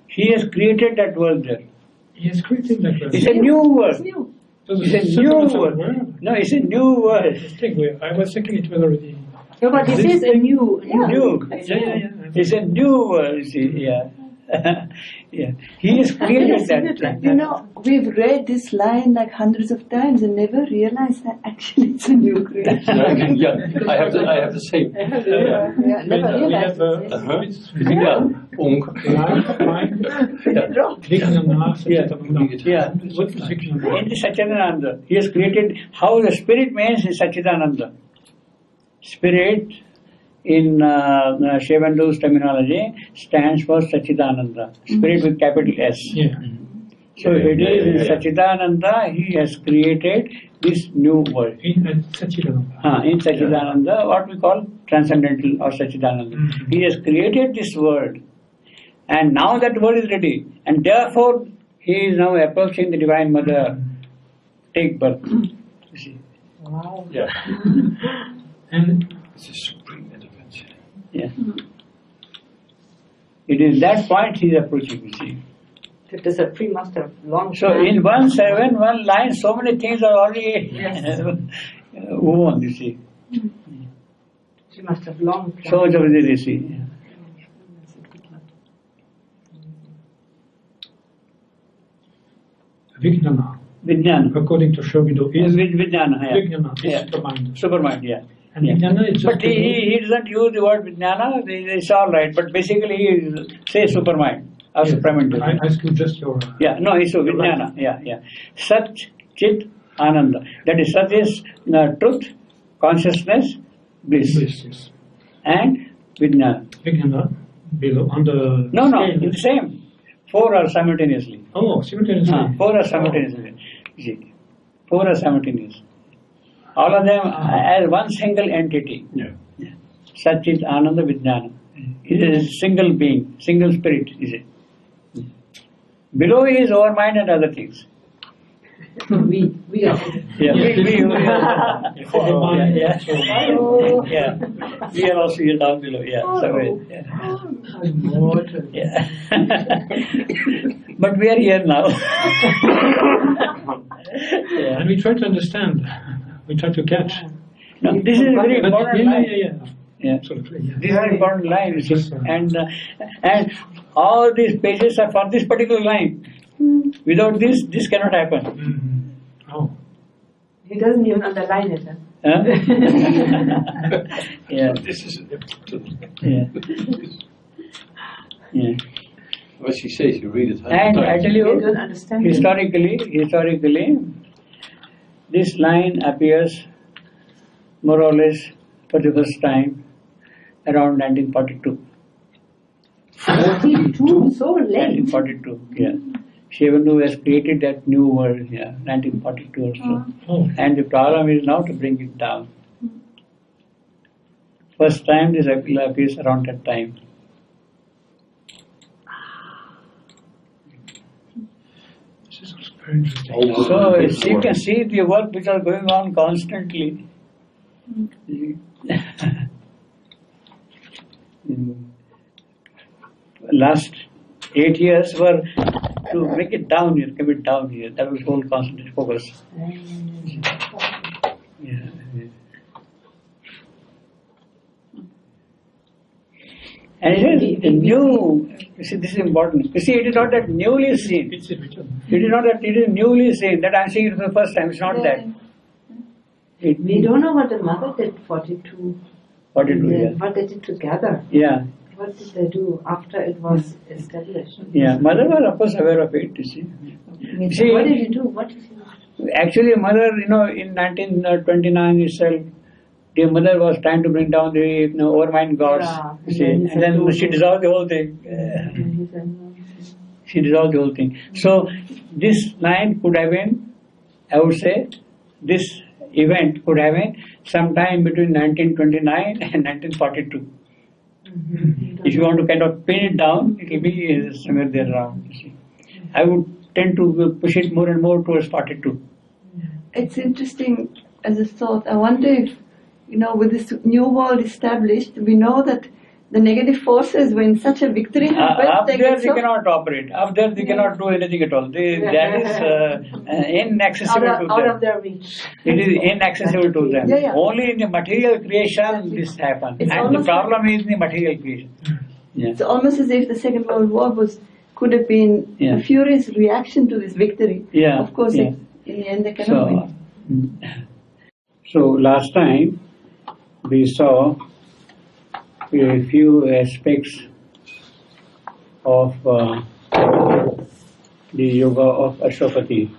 He has created that world there. He has created that world. It's a new world. So the It's a settlement new of world. No, it's a new world. I was thinking it was already. No, but this is a new. New. Yeah. It's a new world. You see, yeah. Yeah. He has created that. You know, we've read this line like hundreds of times and never realized that actually it's a new creation. Yeah, I have the same. Yeah, never We realized have it. Yeah. life, mind, Vijnana, Satchitananda. Yeah. What is Vijnana? In the Satchidananda, he has created how the spirit means in Satchidananda. Spirit in Shivandu's terminology, stands for Sachidananda, spirit with capital S. Yeah. So it is in Sachidananda he has created this new world. In Sachidananda. In Sachidananda, what we call transcendental or Sachidananda. He has created this world, and now that world is ready, and therefore he is now approaching the Divine Mother. Take birth. You see. Wow. Yeah. And It's a supreme intervention. Yeah. It is that point he is approaching. You see. The Supreme must have long So planned. in one line, so many things are already Yes. woven. You see. She must have long planned. So much of it, you see. Vijnana, Vijnana. according to Shaubido, is Vijnana, yeah. Vijnana, is Yeah. supermind. Supermind, yeah. And Yeah. Vijnana is just But he doesn't use the word Vijnana, it's all right, but basically he says supermind or supramental. I ask you just your. Yeah, no, it's so Vijnana, yeah. Sat, Chit, Ananda. That is, Sat is truth, consciousness, bliss. Yes, yes. And Vijnana. Vijnana below on the. No, scale. it's the same. Four are simultaneously. Oh, simultaneously. Four are simultaneously. You see, four are simultaneous. All of them as one single entity. Yeah. Satchit Ananda Vijnana. It is a single being, single spirit, is it? Below is our mind and other things. We are. Yeah, we For mind, yeah. so- Yeah. We are also here down below, yeah. Somewhere. Yeah. But we are here now. Yeah. And we try to understand. We try to catch. No, this is a very But important yeah, line. yeah. Yeah. Absolutely. Yeah. This is an important line, you see. Yes, sir. And all these pages are for this particular line. Without this cannot happen. Mhm. Oh. He doesn't even underline it. Huh? Huh? Yeah. This is Yeah. Yeah. what she says. You read it. And I tell We don't you, understand it. historically, this line appears more or less for the first time around 1942. 42, so late. 1942, yeah. Shivandu has created that new world, yeah, 1942 or so. Oh. And the problem is now to bring it down. First time this appears around that time. This is also very interesting. So you can see the work which are going on constantly. Last 8 years were to make it down here, keep it down here. That was whole concentrated focus. Yeah. And it is the new, you see, this is important. You see, it is not that newly seen. It's written. It is not that it is newly seen, that I am seeing it for the first time. It's not that. We don't know what the mother did 42. What did we do? What they did together. Yeah. What did they do after it was established? Yeah. Mother was, of course, aware of it, you see. See, What did you do? What did you actually, mother, in 1929 itself, the mother was trying to bring down the overmind gods. Yeah. You see, and then she dissolved the whole thing. She dissolved the whole thing. So, this line could have been, I would say, this event could have been sometime between 1929 and 1942. If you want to kind of pin it down, it will be somewhere there around. You see. I would tend to push it more and more towards 42. It's interesting as a thought. I wonder if, with this new world established, we know that the negative forces, when such a victory happens, Up they there get they cannot operate. Up there they cannot do anything at all. That is inaccessible to out them. of their reach. It is inaccessible to them. Yeah. Only in the material creation this happens. It's And the almost problem is in the material creation. Yeah. It's almost as if the Second World War could have been Yeah. a furious reaction to this victory. Yeah, Of course, yeah. in the end they cannot win. So last time we saw a few aspects of the yoga of Ashwapati,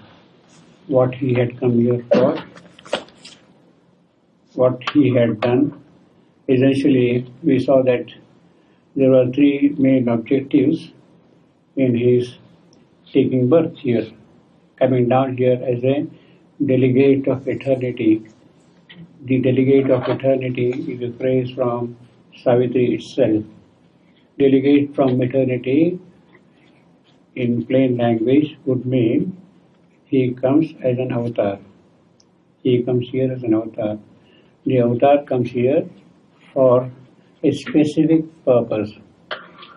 what he had come here for, what he had done, essentially we saw that there were three main objectives in his taking birth here, coming down here as a delegate of eternity. The delegate of eternity is a phrase from Savitri itself. Delegate from eternity in plain language would mean he comes as an avatar. He comes here as an avatar. The avatar comes here for a specific purpose.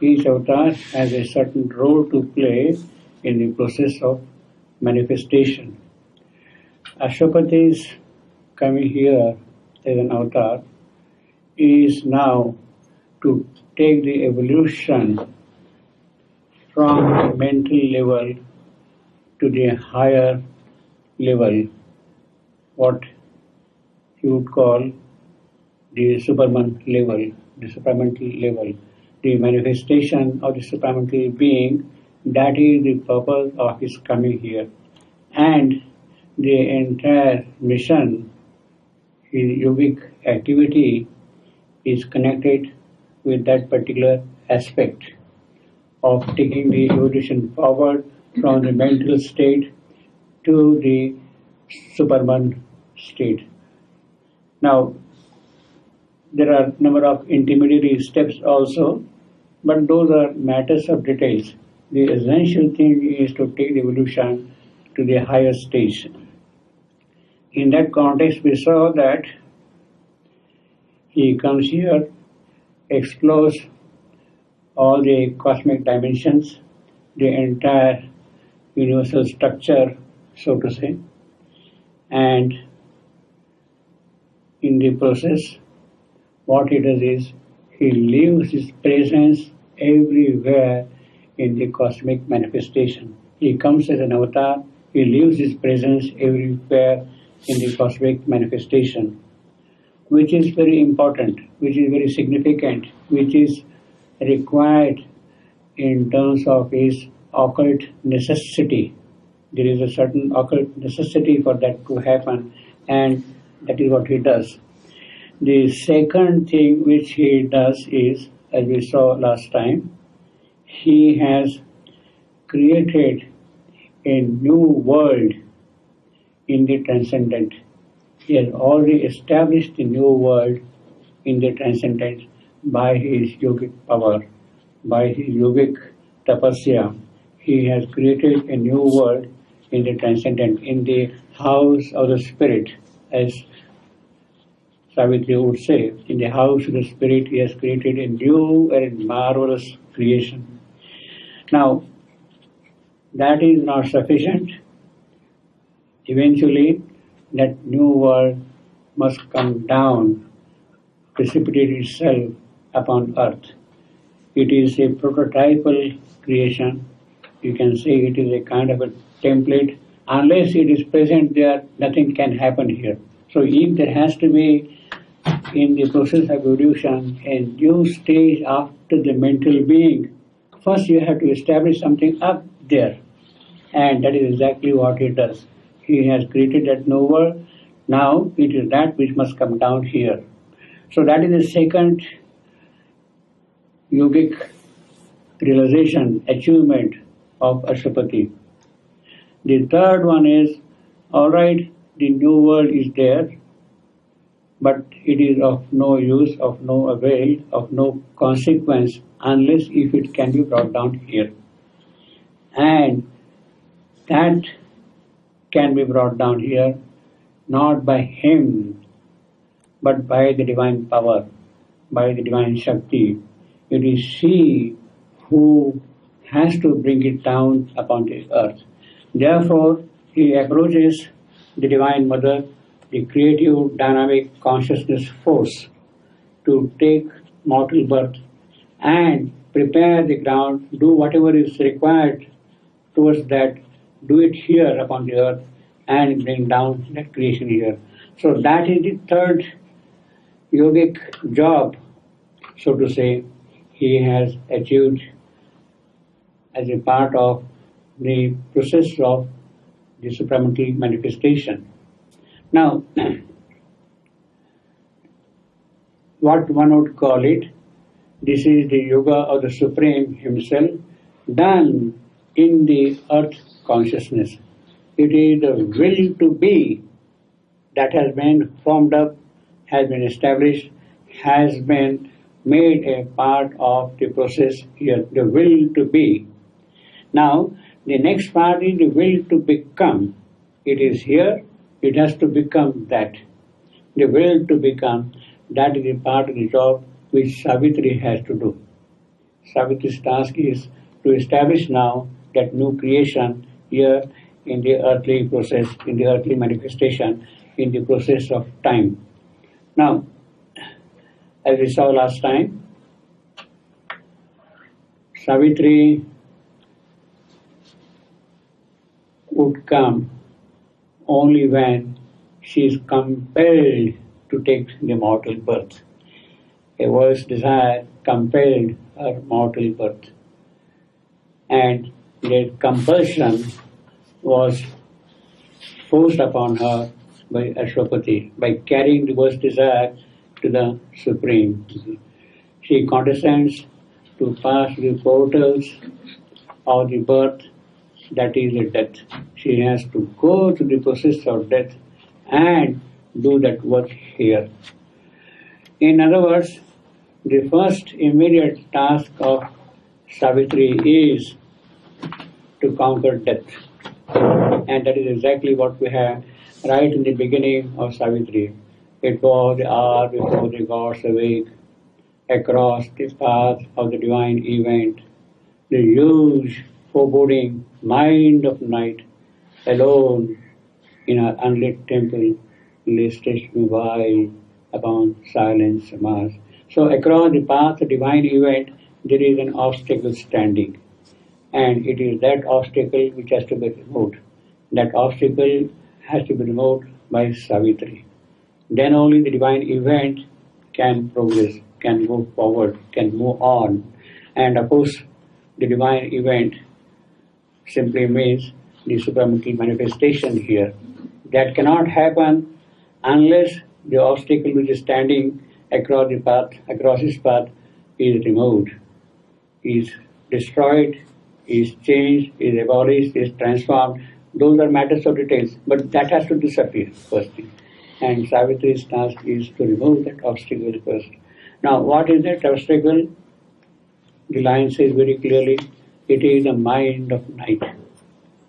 Each avatar has a certain role to play in the process of manifestation. Ashwapati's coming here as an avatar is now to take the evolution from the mental level to the higher level, what you would call the superman level, the supramental level, the manifestation of the supramental being. That is the purpose of his coming here. And the entire mission, his yogic activity, is connected with that particular aspect of taking the evolution forward from the mental state to the superman state. Now, there are a number of intermediary steps also, but those are matters of details. The essential thing is to take the evolution to the higher stage. In that context, we saw that he comes here, explores all the cosmic dimensions, the entire universal structure, so to say, and in the process, what he does is he leaves his presence everywhere in the cosmic manifestation. He comes as an avatar, he leaves his presence everywhere in the cosmic manifestation, which is very important, which is very significant, which is required in terms of his occult necessity. There is a certain occult necessity for that to happen, and that is what he does. The second thing which he does is, as we saw last time, he has created a new world in the transcendent. He has already established a new world in the transcendent by his yogic power, by his yogic tapasya. He has created a new world in the transcendent, in the house of the spirit, as Savitri would say. In the house of the spirit, he has created a new and marvelous creation. Now, that is not sufficient. Eventually, that new world must come down, precipitate itself upon earth. It is a prototypal creation. You can say it is a kind of a template. Unless it is present there, nothing can happen here. So if there has to be, in the process of evolution, a new stage after the mental being, first you have to establish something up there. And that is exactly what he does. He has created that new world. Now it is that which must come down here. So that is the second yogic realization, achievement of Ashwapati. The third one is, alright, the new world is there, but it is of no use, of no avail, of no consequence, unless if it can be brought down here. And that can be brought down here, not by him, but by the divine power, by the divine Shakti. It is she who has to bring it down upon the earth. Therefore, he approaches the Divine Mother, the creative, dynamic consciousness force, to take mortal birth and prepare the ground, do whatever is required towards that, do it here upon the earth and bring down that creation here. So that is the third yogic job, so to say, he has achieved as a part of the process of the supramental manifestation. Now, what one would call it. This is the yoga of the Supreme Himself done in the earth consciousness. It is the will to be that has been formed up, has been established, has been made a part of the process here, the will to be. Now, the next part is the will to become. It is here, it has to become that. The will to become, that is a part of the job which Savitri has to do. Savitri's task is to establish now that new creation here in the earthly process, in the earthly manifestation, in the process of time. Now, as we saw last time, Savitri would come only when she is compelled to take the mortal birth. A worse desire compelled her mortal birth. And the compulsion was forced upon her by Ashwapati, by carrying the worst desire to the Supreme. She condescends to pass the portals of the birth, that is the death. She has to go through the process of death and do that work here. In other words, the first immediate task of Savitri is to conquer death. And that is exactly what we have right in the beginning of Savitri. It was the hour before the gods awake, across the path of the divine event, the huge foreboding mind of night, alone in our unlit temple, lay stretched me wide upon silence Mars. So across the path of divine event, there is an obstacle standing. And it is that obstacle which has to be removed. That obstacle has to be removed by Savitri. Then only the divine event can progress, can move forward, can move on. And of course, the divine event simply means the supramental manifestation here. That cannot happen unless the obstacle which is standing across the path, across his path, is removed, is destroyed, is changed, is abolished, is transformed. Those are matters of details, but that has to disappear first thing. And Savitri's task is to remove that obstacle first. Now, what is that obstacle? The line says very clearly, it is the mind of night.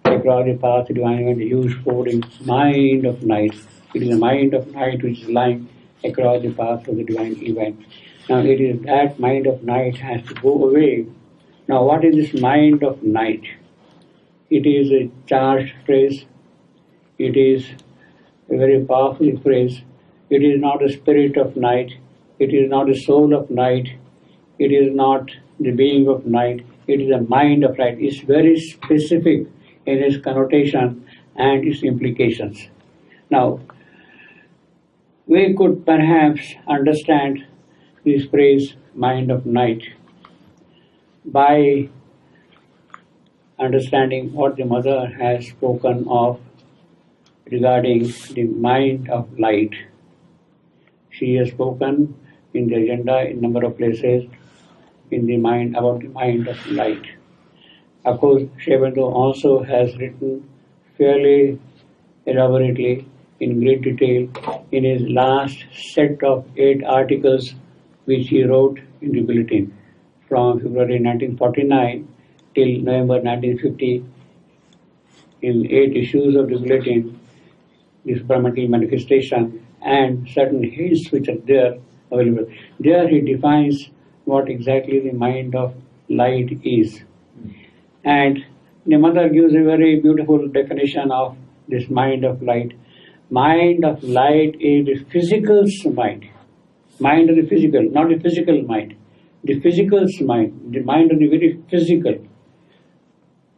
Across the path of divine event, huge folding mind of night. It is the mind of night which is lying across the path of the divine event. Now, it is that mind of night has to go away. Now, what is this mind of night? It is a charged phrase. It is a very powerful phrase. It is not the spirit of night. It is not the soul of night. It is not the being of night. It is the mind of night. It's very specific in its connotation and its implications. Now, we could perhaps understand this phrase, mind of night, by understanding what the mother has spoken of regarding the mind of light. She has spoken in the agenda in a number of places in the mind about the mind of light. Of course, Shevendo also has written fairly elaborately in great detail in his last set of 8 articles which he wrote in the bulletin from February 1949 till November 1950. In 8 issues of the bulletin, the supramental manifestation and certain hints which are there available. There he defines what exactly the mind of light is. And the mother gives a very beautiful definition of this mind of light. Mind of light is the physical's mind. Mind of the physical, not the physical mind. The physical's mind, the mind of the very physical,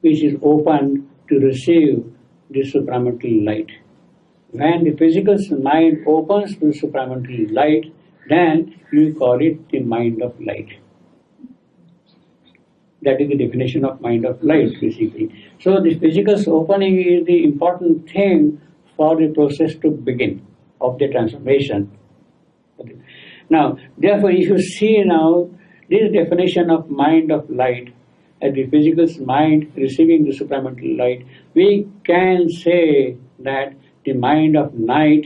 which is open to receive the supramental light. When the physical's mind opens to supramental light, then you call it the mind of light. That is the definition of mind of light, basically. So the physical's opening is the important thing for the process to begin of the transformation. Now, therefore, if you see now this definition of mind of light as the physical mind receiving the supramental light, we can say that the mind of night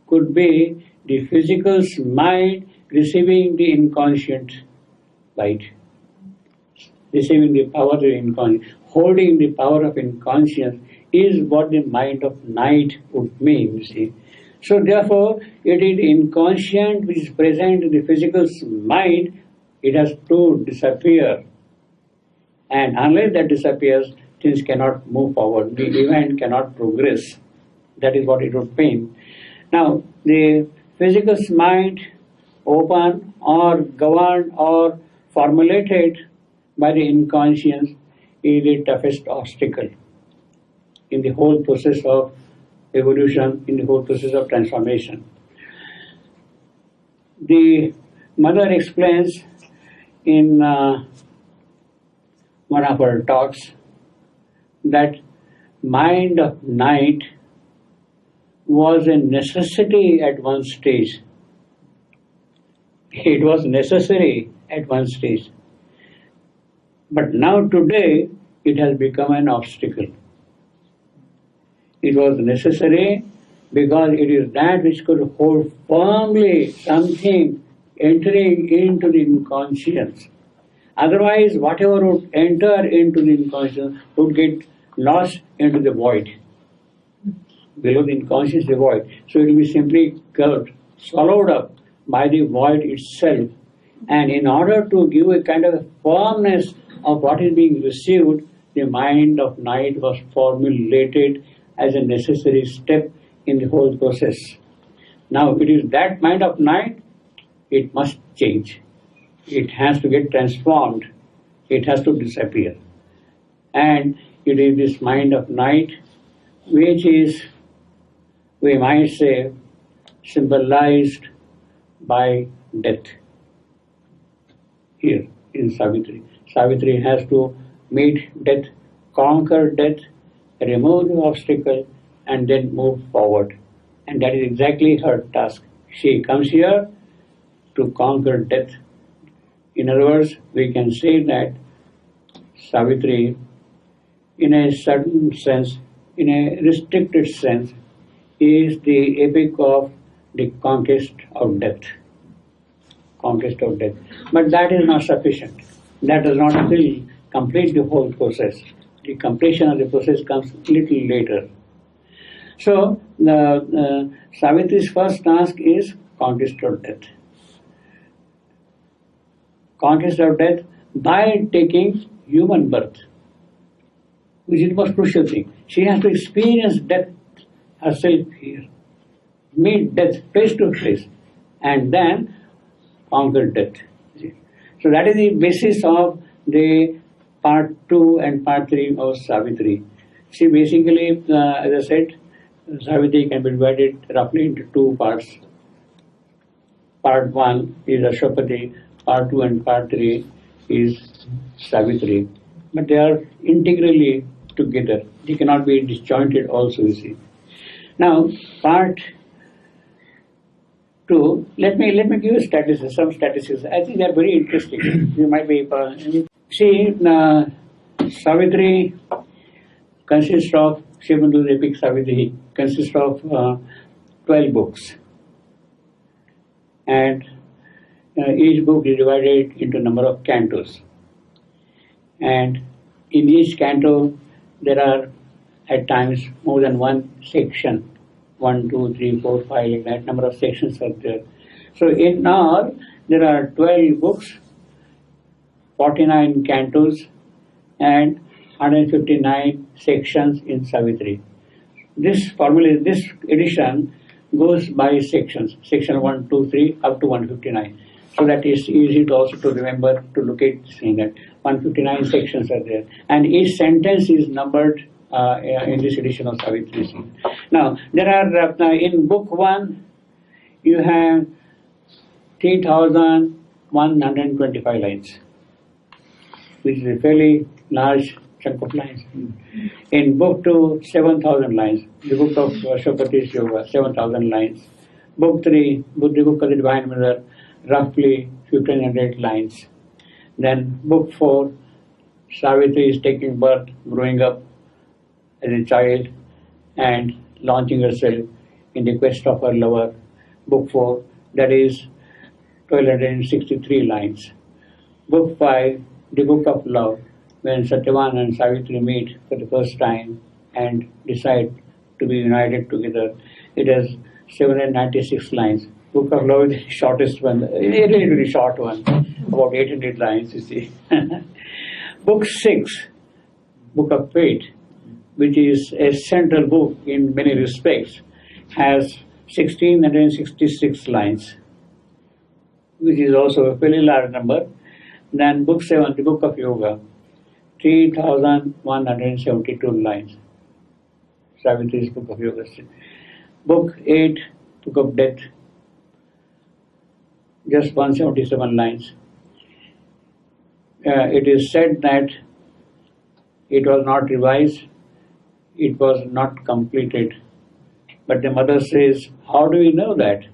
could be the physical mind receiving the inconscient light, receiving the power of the inconscient, holding the power of inconscience is what the mind of night would mean, you see. So therefore, it is inconscient which is present in the physical mind, it has to disappear. And unless that disappears, things cannot move forward, the event cannot progress. That is what it would mean. Now, the physical mind, open or governed or formulated by the inconscience, is the toughest obstacle in the whole process of evolution, in the whole process of transformation. The mother explains in one of her talks that mind of night was a necessity at one stage. It was necessary at one stage. But now today it has become an obstacle. It was necessary because it is that which could hold firmly something entering into the inconscience. Otherwise, whatever would enter into the inconscience would get lost into the void. Below the inconscious, the void. So it will be simply swallowed up by the void itself. And in order to give a kind of firmness of what is being received, the mind of night was formulated as a necessary step in the whole process. Now, it is that mind of night, it must change. It has to get transformed. It has to disappear. And it is this mind of night which is, we might say, symbolized by death. Here in Savitri. Savitri has to meet death, conquer death, remove the obstacle, and then move forward. And that is exactly her task. She comes here to conquer death. In other words, we can say that Savitri, in a certain sense, in a restricted sense, is the epic of the conquest of death. Conquest of death. But that is not sufficient. That does not still complete the whole process. The completion of the process comes a little later. So, Savitri's first task is conquest of death. Conquest of death by taking human birth, which is the most crucial thing. She has to experience death herself here, meet death face to face, and then conquer death. So that is the basis of the part 2 and part 3 of Savitri. See, basically, as I said, Savitri can be divided roughly into 2 parts. Part 1 is Ashwapati, part 2 and part 3 is Savitri. But they are integrally together. They cannot be disjointed also, you see. Now, part 2, let me give you statistics, some statistics. I think they are very interesting. You might be see, Savitri consists of Shivandu's epic Savitri consists of 12 books, and each book is divided into a number of cantos. And in each canto, there are at times more than one section. 1, 2, 3, 4, 5, like that, number of sections are there. So in all, there are 12 books, 49 cantos, and 159 sections in Savitri. This formula, this edition goes by sections, section 1, 2, 3, up to 159. So that is easy to also to remember, to locate this thing, that 159 sections are there. And each sentence is numbered in this edition of Savitri. Now, there are, in book 1, you have 3,125 lines, which is a fairly large chunk of lines. In book 2, 7,000 lines. The book of Ashwapati's Yoga, 7,000 lines. Book 3, the book of the Divine Mirror, roughly 1500 lines. Then book 4, Savitri is taking birth, growing up as a child and launching herself in the quest of her lover. Book 4, that is 1263 lines. Book 5, the Book of Love, when Satyavan and Savitri meet for the first time and decide to be united together. It has 796 lines. Book of Love is the shortest one, a really, really short one, about 800 lines, you see. Book 6, Book of Fate, which is a central book in many respects, has 1666 lines, which is also a fairly large number. Then Book 7, the Book of Yoga, 3172 lines. Savitri's Book of Yoga. Book 8, Book of Death, just 177 lines. It is said that it was not revised, it was not completed. But the mother says, how do we know that?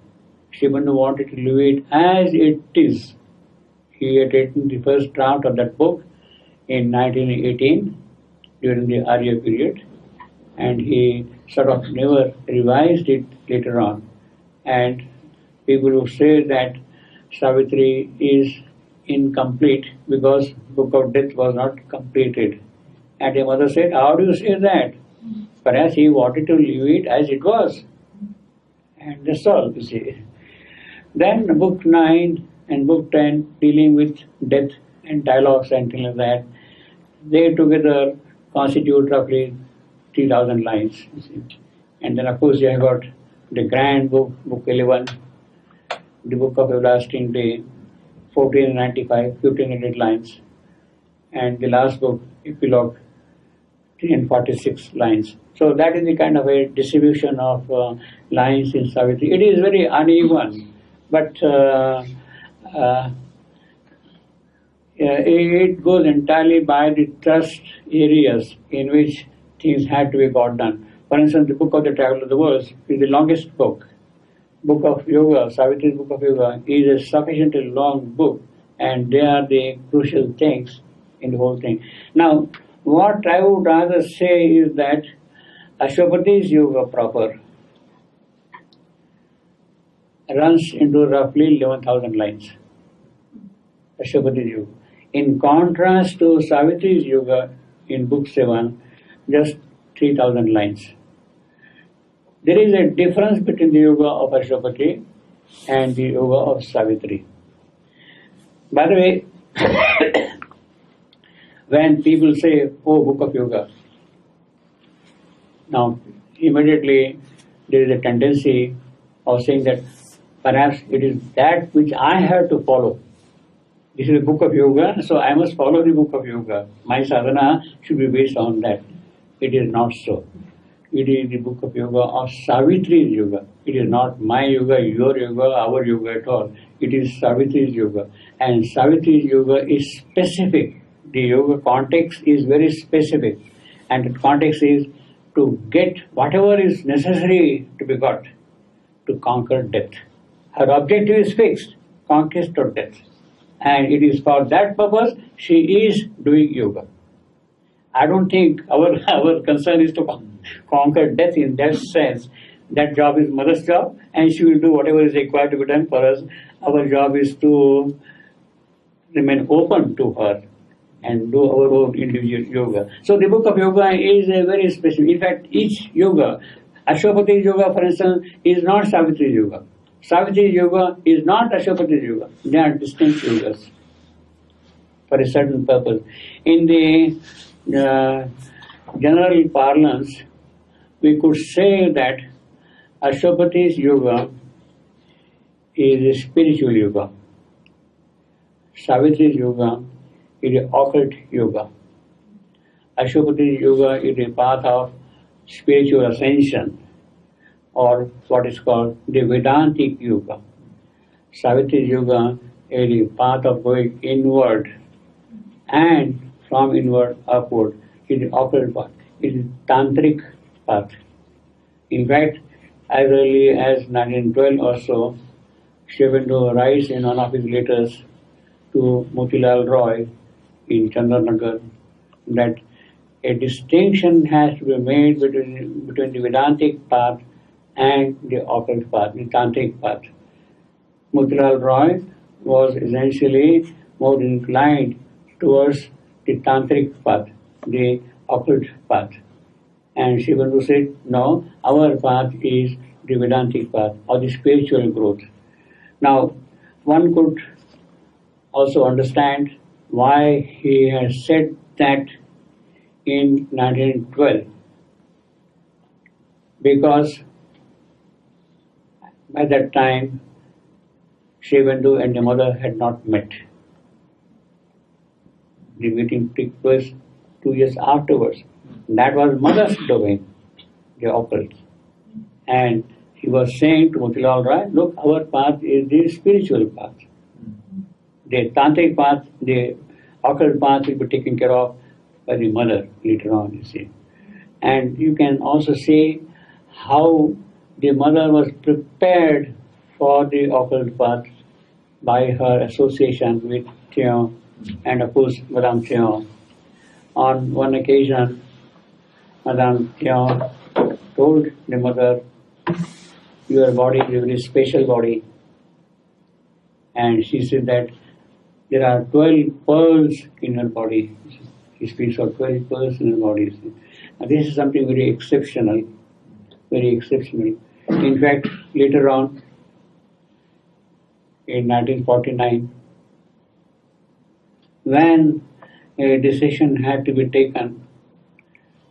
Shibandu wanted to leave it as it is. He had written the first draft of that book in 1918 during the Arya period, and he sort of never revised it later on. And people who say that Savitri is incomplete because Book of Death was not completed. And the mother said, how do you say that? Perhaps he wanted to leave it as it was. And that's all, you see. Then Book 9 and Book 10 dealing with death and dialogues and things like that, they together constitute roughly 3,000 lines. You see. And then of course you have got the grand book, Book 11, the Book of Everlasting Day, 1495, 1500 lines, and the last book, Epilogue, 346 lines. So that is the kind of a distribution of lines in Savitri. It is very uneven, but it goes entirely by the trust areas in which things had to be got done. For instance, the Book of the Travel of the Worlds is the longest book. Book of Yoga, Savitri's Book of Yoga, is a sufficiently long book, and they are the crucial things in the whole thing. Now, what I would rather say is that Ashwapati's Yoga proper runs into roughly 11,000 lines. Ashwapati's Yoga. In contrast to Savitri's Yoga in Book 7, just 3,000 lines. There is a difference between the Yoga of Ashwapati and the Yoga of Savitri. By the way, when people say, oh, Book of Yoga, now immediately there is a tendency of saying that perhaps it is that which I have to follow. This is a Book of Yoga, so I must follow the Book of Yoga. My sadhana should be based on that. It is not so. It is the Book of Yoga of Savitri's Yoga. It is not my yoga, your yoga, our yoga at all. It is Savitri's Yoga. And Savitri's Yoga is specific. The yoga context is very specific. And the context is to get whatever is necessary to be got to conquer death. Her objective is fixed, conquest of death. And it is for that purpose she is doing yoga. I don't think our concern is to conquer death in that sense. That job is mother's job, and she will do whatever is required to be done for us. Our job is to remain open to her and do our own individual yoga. So the Book of Yoga is a very specific. In fact, each yoga, Ashwapati's Yoga, for instance, is not Savitri's Yoga. Savitri's Yoga is not Ashwapati's Yoga. They are distinct yogas for a certain purpose. In the general parlance, we could say that Ashwapati's Yoga is a spiritual yoga. Savitri's Yoga is an occult yoga. Ashwapati's Yoga is a path of spiritual ascension, or what is called the Vedantic Yoga. Savitri's Yoga is a path of going inward and from inward upward. It is occult path. It is tantric path. In fact, as early as 1912 or so, Shivendra writes in one of his letters to Motilal Roy in Chandranagar that a distinction has to be made between the Vedantic path and the occult path, the Tantric path. Motilal Roy was essentially more inclined towards the Tantric path, the occult path. And Shivendra said, no, our path is the Vedantic path or the spiritual growth. Now, one could also understand why he has said that in 1912, because by that time Shivendra and the mother had not met. The meeting took place 2 years afterwards. That was mother's domain, the occult. And he was saying to Motilal Roy, look, our path is the spiritual path. The tantric path, the occult path will be taken care of by the mother later on, you see. And you can also see how the mother was prepared for the occult path by her association with Thion and of course Madame Thion. On one occasion, Madame Thion told the mother, your body is a very special body. And she said that there are 12 pearls in her body. She speaks of 12 pearls in her body. Now, this is something very exceptional, very exceptional. In fact, later on, in 1949, when a decision had to be taken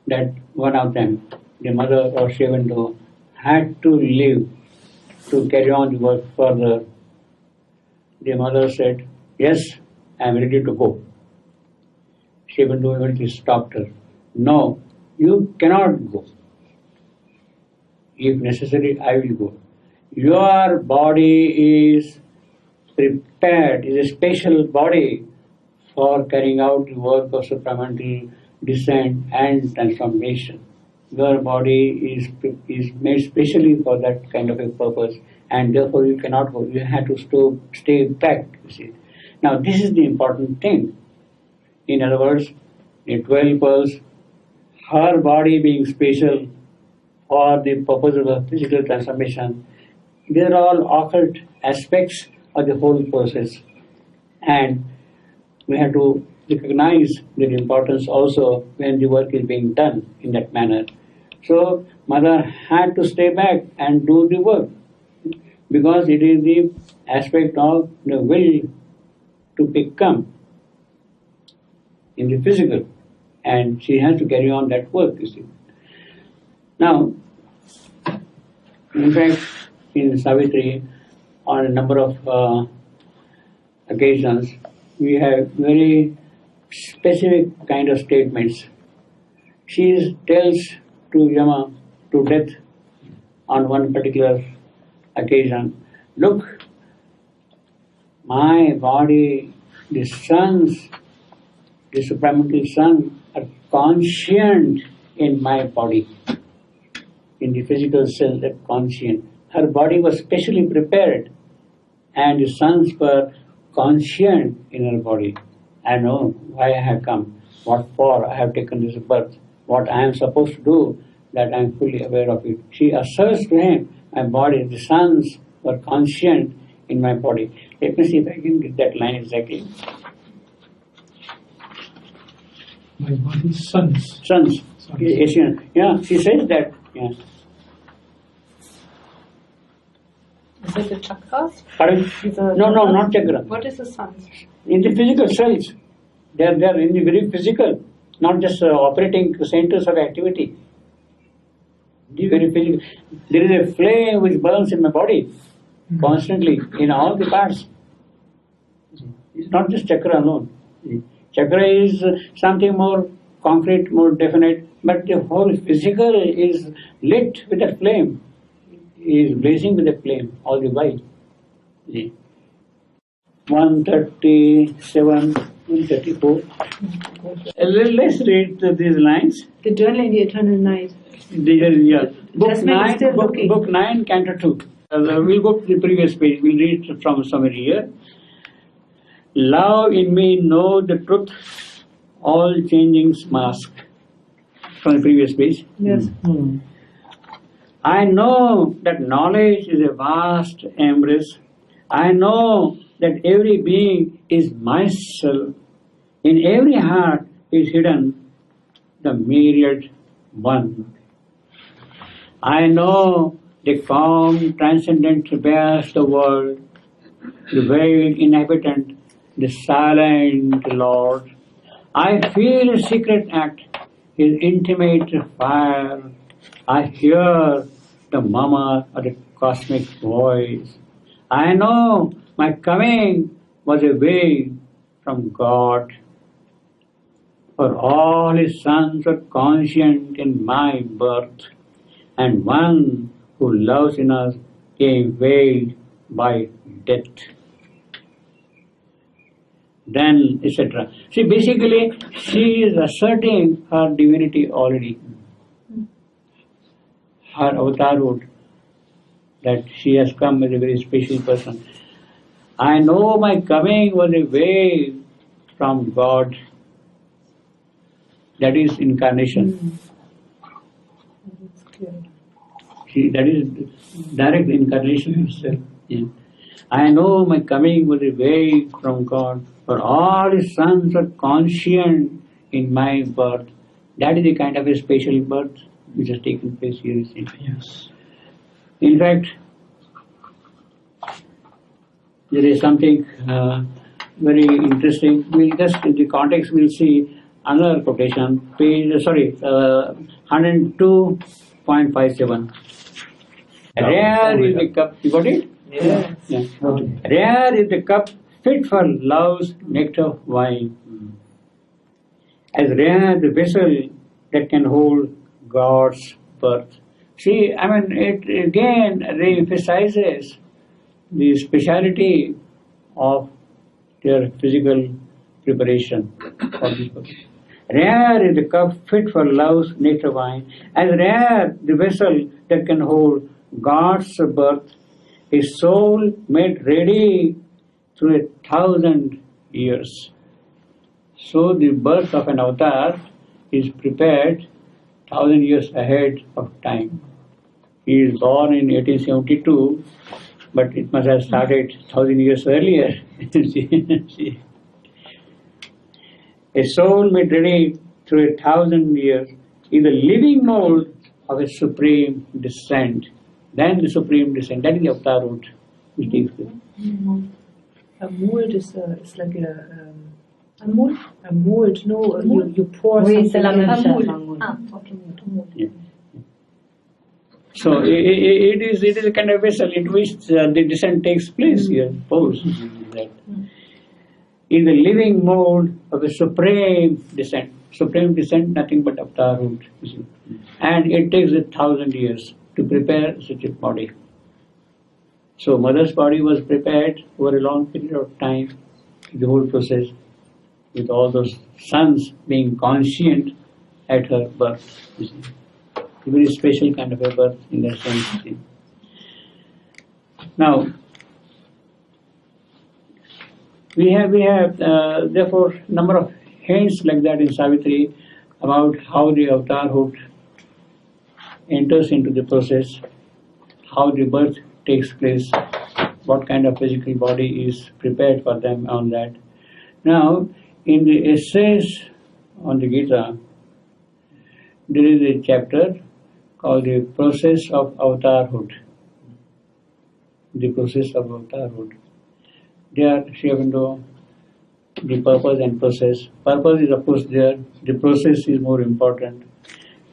that one of them, the mother of Shivendra, had to leave to carry on the work further, the mother said, yes, I am ready to go. Shivendra immediately stopped her. No, you cannot go. If necessary, I will go. Your body is prepared, is a special body for carrying out the work of supramental descent and transformation. Your body is made specially for that kind of a purpose, and therefore you cannot go. You have to stay back, you see. Now this is the important thing. In other words, the 12 pearls, her body being special for the purpose of the physical transformation, these are all occult aspects of the whole process. And we have to recognize their importance also when the work is being done in that manner. So mother had to stay back and do the work because it is the aspect of the will to become in the physical, and she has to carry on that work, you see. Now, in fact, in Savitri, on a number of occasions, we have very specific kind of statements. She tells to Yama, to death, on one particular occasion, look, my body, the sons, the supramental sun are conscient in my body, in the physical self, that conscient. Her body was specially prepared, and the sons were conscient in her body. I know why I have come, what for I have taken this birth, what I am supposed to do, that I am fully aware of it. She asserts to him, my body, the sons were conscient in my body. Let me see if I can get that line exactly. My body's sons. Sons. Asian. Yeah, she says that. Yeah. Is it the chakras? Pardon? No, not chakra. What is the suns? In the physical cells. They are in the very physical, not just operating centers of activity. The very physical. There is a flame which burns in my body constantly in all the parts. It's not just chakra alone. Chakra is something more concrete, more definite, but the whole physical is lit with a flame, is blazing with a flame all the while. 137, 134. Let's read these lines. The dwell in the eternal night. Yeah. Jasmine is still looking. Book 9, Canto 2. We'll go to the previous page. We'll read from somewhere here. Love in me know the truth, all changing's mask. From the previous page. Yes. I know that knowledge is a vast embrace. I know that every being is myself. In every heart is hidden the myriad one. I know the calm transcendent bears the world, the veiled inhabitant, the silent Lord. I feel his secret act, his intimate fire. I hear the murmur of the cosmic voice. I know my coming was a way from God. For all his sons were conscient in my birth, and one who loves in us came veiled by death. Then, etc. See, basically, she is asserting her divinity already, her avatarhood, that she has come as a very special person. I know my coming was a way from God. That is incarnation. That is direct incarnation itself. Yeah. I know my coming was a way from God, for all his sons are conscient in my birth. That is a kind of a special birth which has taken place here. Yes. In fact, there is something very interesting. We'll just in the context we'll see another quotation. Page 102.57. Rare is the cup. You got it? Yes. Yeah. Rare is the cup fit for love's nectar wine. As rare the vessel that can hold God's birth. See, I mean, it again re-emphasizes the speciality of their physical preparation for this purpose. Rare is the cup fit for love's nectar wine, as rare the vessel that can hold God's birth, his soul made ready through 1,000 years. So the birth of an avatar is prepared 1,000 years ahead of time. He is born in 1872, but it must have started 1,000 years earlier. A soul made ready through 1,000 years is the living mold of a supreme descent. Then the supreme descent, that is the avatar root which takes place. A mold is like a mold? A mold, no, you pour Oui, something c'est la in. même chose. Ah, okay, mold. Yeah. So it is a kind of vessel in which the descent takes place here. Suppose that is the living mold of a supreme descent. Supreme descent, nothing but avatar root, and it takes 1,000 years to prepare such a body. So mother's body was prepared over a long period of time, the whole process, with all those sons being conscient at her birth. A very special kind of a birth in that sense. Now, we have therefore number of hints like that in Savitri about how the avatarhood enters into the process, how the birth takes place, what kind of physical body is prepared for them on that. Now, in the essays on the Gita, there is a chapter called the process of avatarhood. The process of avatarhood. There, Sri Aurobindo, the purpose and process. Purpose is of course there, the process is more important.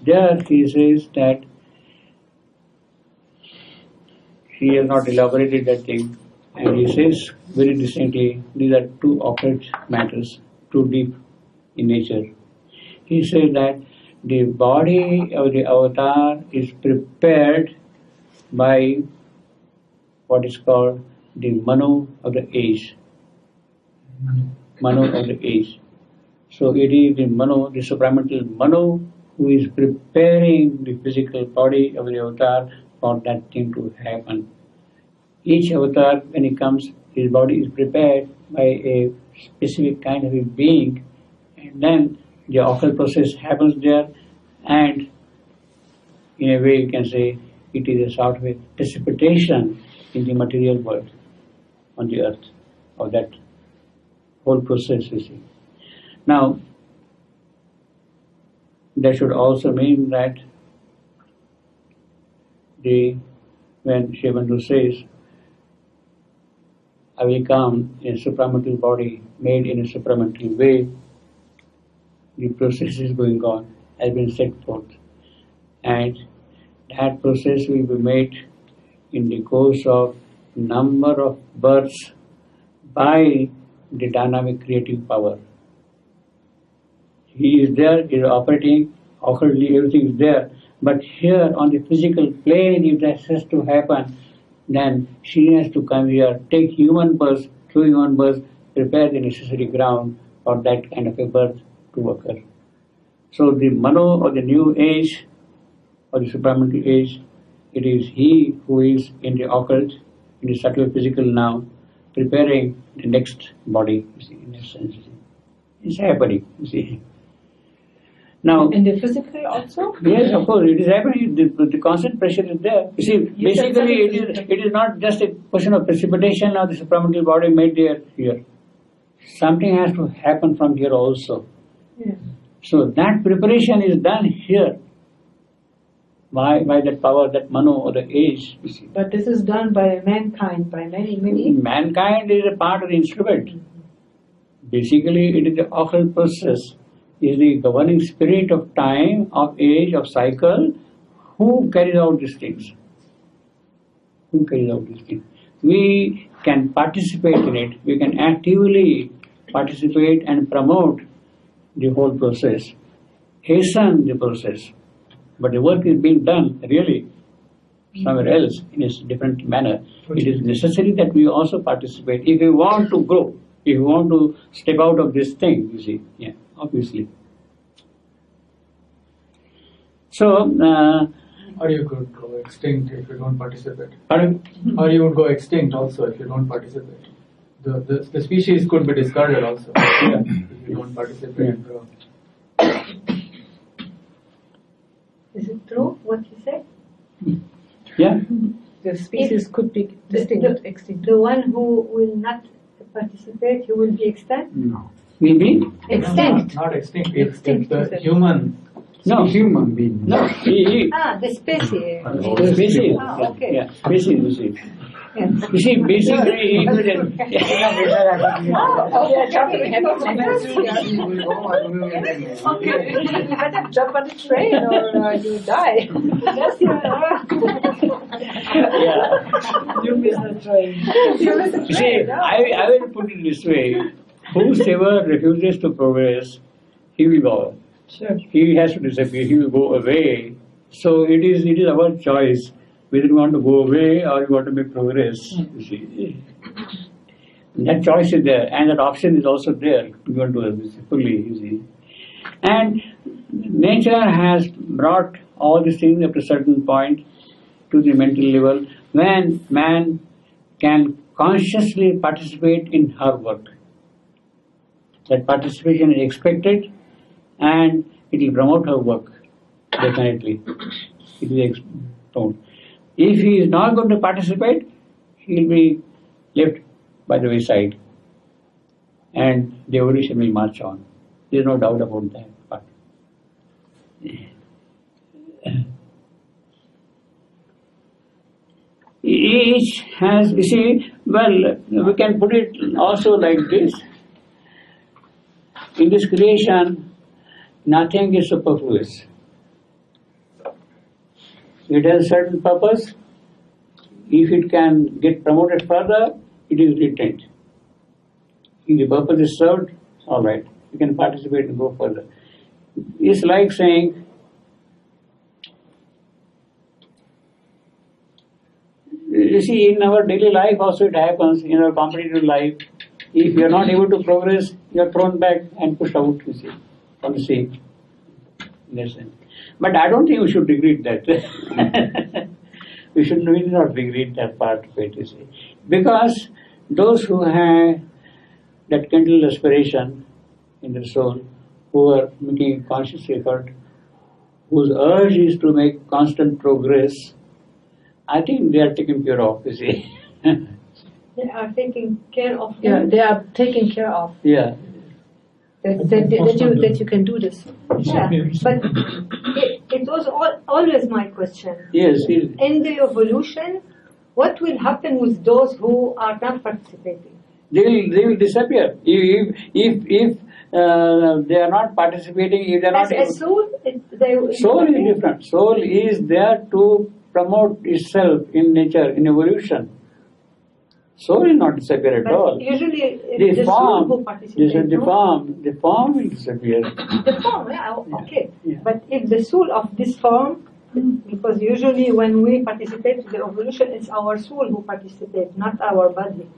There he says that he has not elaborated that thing, and he says very distinctly these are two opposite matters, too deep in nature. He says that the body of the avatar is prepared by what is called the Mano of the age. Mano of the age. So it is the Mano, the supramental Mano, who is preparing the physical body of the avatar for that thing to happen. Each avatar, when he comes, his body is prepared by a specific kind of a being, and then the occult process happens there, and in a way you can say it is a sort of a precipitation in the material world on the earth of that whole process, you see. Now, that should also mean that when Shivandu says, I will come in a supramental body made in a supramental way, the process is going on, has been set forth. And that process will be made in the course of number of births by the dynamic creative power. He is there, he is operating, occultly everything is there. But here on the physical plane, if that has to happen, then she has to come here, take human birth, through human birth, prepare the necessary ground for that kind of a birth to occur. So the Mano or the new age or the supramental age, it is he who is in the occult, in the subtle physical now, preparing the next body, you see, in a sense. It's happening, you see. Now, In the physical also? yes, of course, it is happening. The constant pressure is there. You see, basically, it is not just a question of precipitation of the supramental body made there here. Something has to happen from here also. Yeah. So that preparation is done here by that power, that Mano or the age. You see. But this is done by mankind, by many. Mankind is a part of the instrument. Basically, it is the occult process. Is the governing spirit of time, of age, of cycle, who carries out these things. Who carries out these things. We can participate in it, we can actively participate and promote the whole process, hasten the process. But the work is being done really somewhere else in a different manner. It is necessary that we also participate if we want to grow, if we want to step out of this thing, you see. Yeah. Obviously. So, Or you could go extinct if you don't participate. pardon? Or you would go extinct also if you don't participate. The species could be discarded also if you don't participate. Is it true what he said? Yeah. The species could be extinct. The one who will not participate, he will be extinct? No. Will be? Extinct. Not extinct. Extinct, If the he said. human No. Human being. No. The species. The species. Ah, okay. Yeah. Species, you see. Yes. You see, basically, Okay, you better jump on the train or you die. That's yeah. you miss the train. You miss the You see, train. I will put it this way. Whosoever refuses to progress, he will go. Sure. He has to disappear, he will go away. So it is our choice whether we want to go away or we want to make progress. You see. That choice is there and that option is also there. We want to do this fully, you see. And nature has brought all these things up to a certain point to the mental level when man can consciously participate in her work. That participation is expected and it will promote her work, definitely. It is promoted. If he is not going to participate, he will be left by the wayside and the evolution will march on. There is no doubt about that. But each has, you see, well, we can put it also like this. In this creation, nothing is superfluous. It has a certain purpose. If it can get promoted further, it is retained. If the purpose is served, all right, you can participate and go further. It's like saying, you see, in our daily life also it happens, in our competitive life, if you are not able to progress, you are thrown back and pushed out, you see, from the scene. But I don't think we should regret that. we should not regret that part of it, you see. Because those who have that kindled aspiration in their soul, who are making conscious effort, whose urge is to make constant progress, I think they are taken care of, you see. They are taking care of Yeah, him. they are taken care of. Yeah. That you can do this. Yeah, but it was always my question. Yes. In the evolution, what will happen with those who are not participating? They will disappear. If they are not participating, if they are not As a soul, soul is different. Soul is there to promote itself in nature, in evolution. Soul will not disappear at all. Usually, The the soul who form, participates. the form will disappear. The form, yeah, okay. Yeah. But if the soul of this form, because usually when we participate in the evolution, it's our soul who participates, not our body.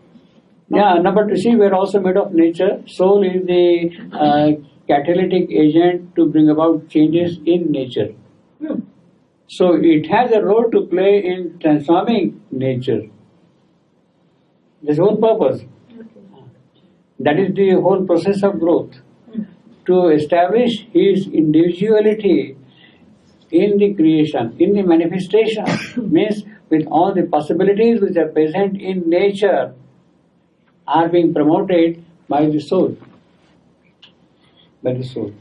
Yeah, no, but you see, we are also made of nature. Soul is the catalytic agent to bring about changes in nature. So it has a role to play in transforming nature. That's the whole purpose. That is the whole process of growth. To establish his individuality in the creation, in the manifestation, means with all the possibilities which are present in nature are being promoted by the soul. By the soul.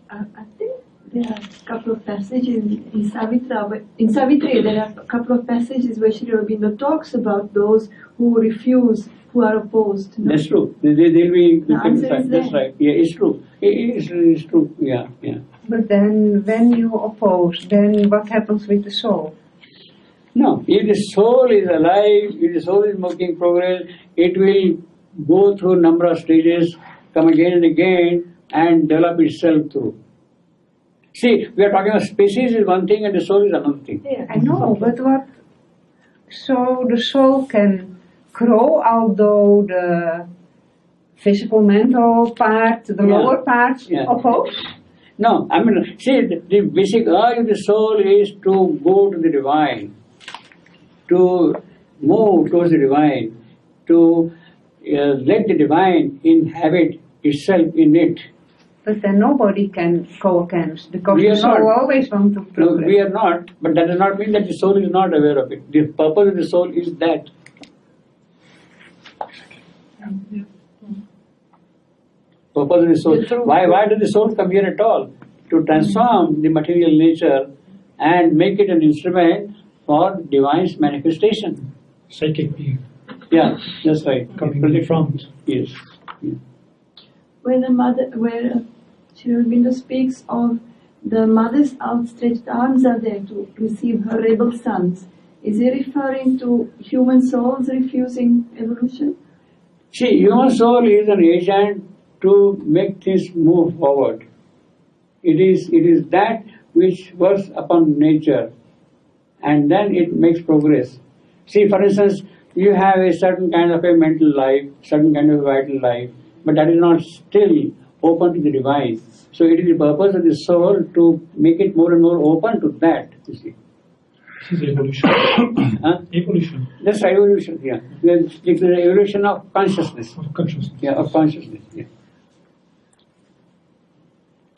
I think there are a couple of passages in Savitri, there are a couple of passages where Sri Aurobindo talks about those who refuse, who are opposed. No? That's true. They'll be The answer is that's there. right. Yeah, it's true. It's true. Yeah. But then when you oppose, then what happens with the soul? No, if the soul is alive, if the soul is making progress, it will go through a number of stages, come again and again, and develop itself through. See, we are talking about species is one thing and the soul is another thing. Yeah. I know, but what? So the soul can grow, although the physical, mental part, the Yeah. lower parts Yeah. oppose? No, I mean, see, the basic urge of the soul is to go to the divine, to move towards the divine, to let the divine inhabit itself in it. But then nobody can go against, because We the are soul not. always wants to No, progress. we are not, but that does not mean that the soul is not aware of it. The purpose of the soul is that. Purpose of the soul. Why does the soul come here at all? To transform the material nature and make it an instrument for divine's manifestation. Psychic being Yeah, that's right. coming to the front. Yes. Where Sri Aurobindo speaks of the mother's outstretched arms are there to receive her rebel sons, is he referring to human souls refusing evolution? See, human soul is an agent to make things move forward. It is that which works upon nature, and then it makes progress. See, for instance, you have a certain kind of a mental life, certain kind of a vital life, but that is not still open to the divine. So it is the purpose of the soul to make it more and more open to that, you see. This is evolution. Huh? Evolution That's right, evolution, yeah. It's the evolution of consciousness. of consciousness. Yeah, of consciousness, yeah.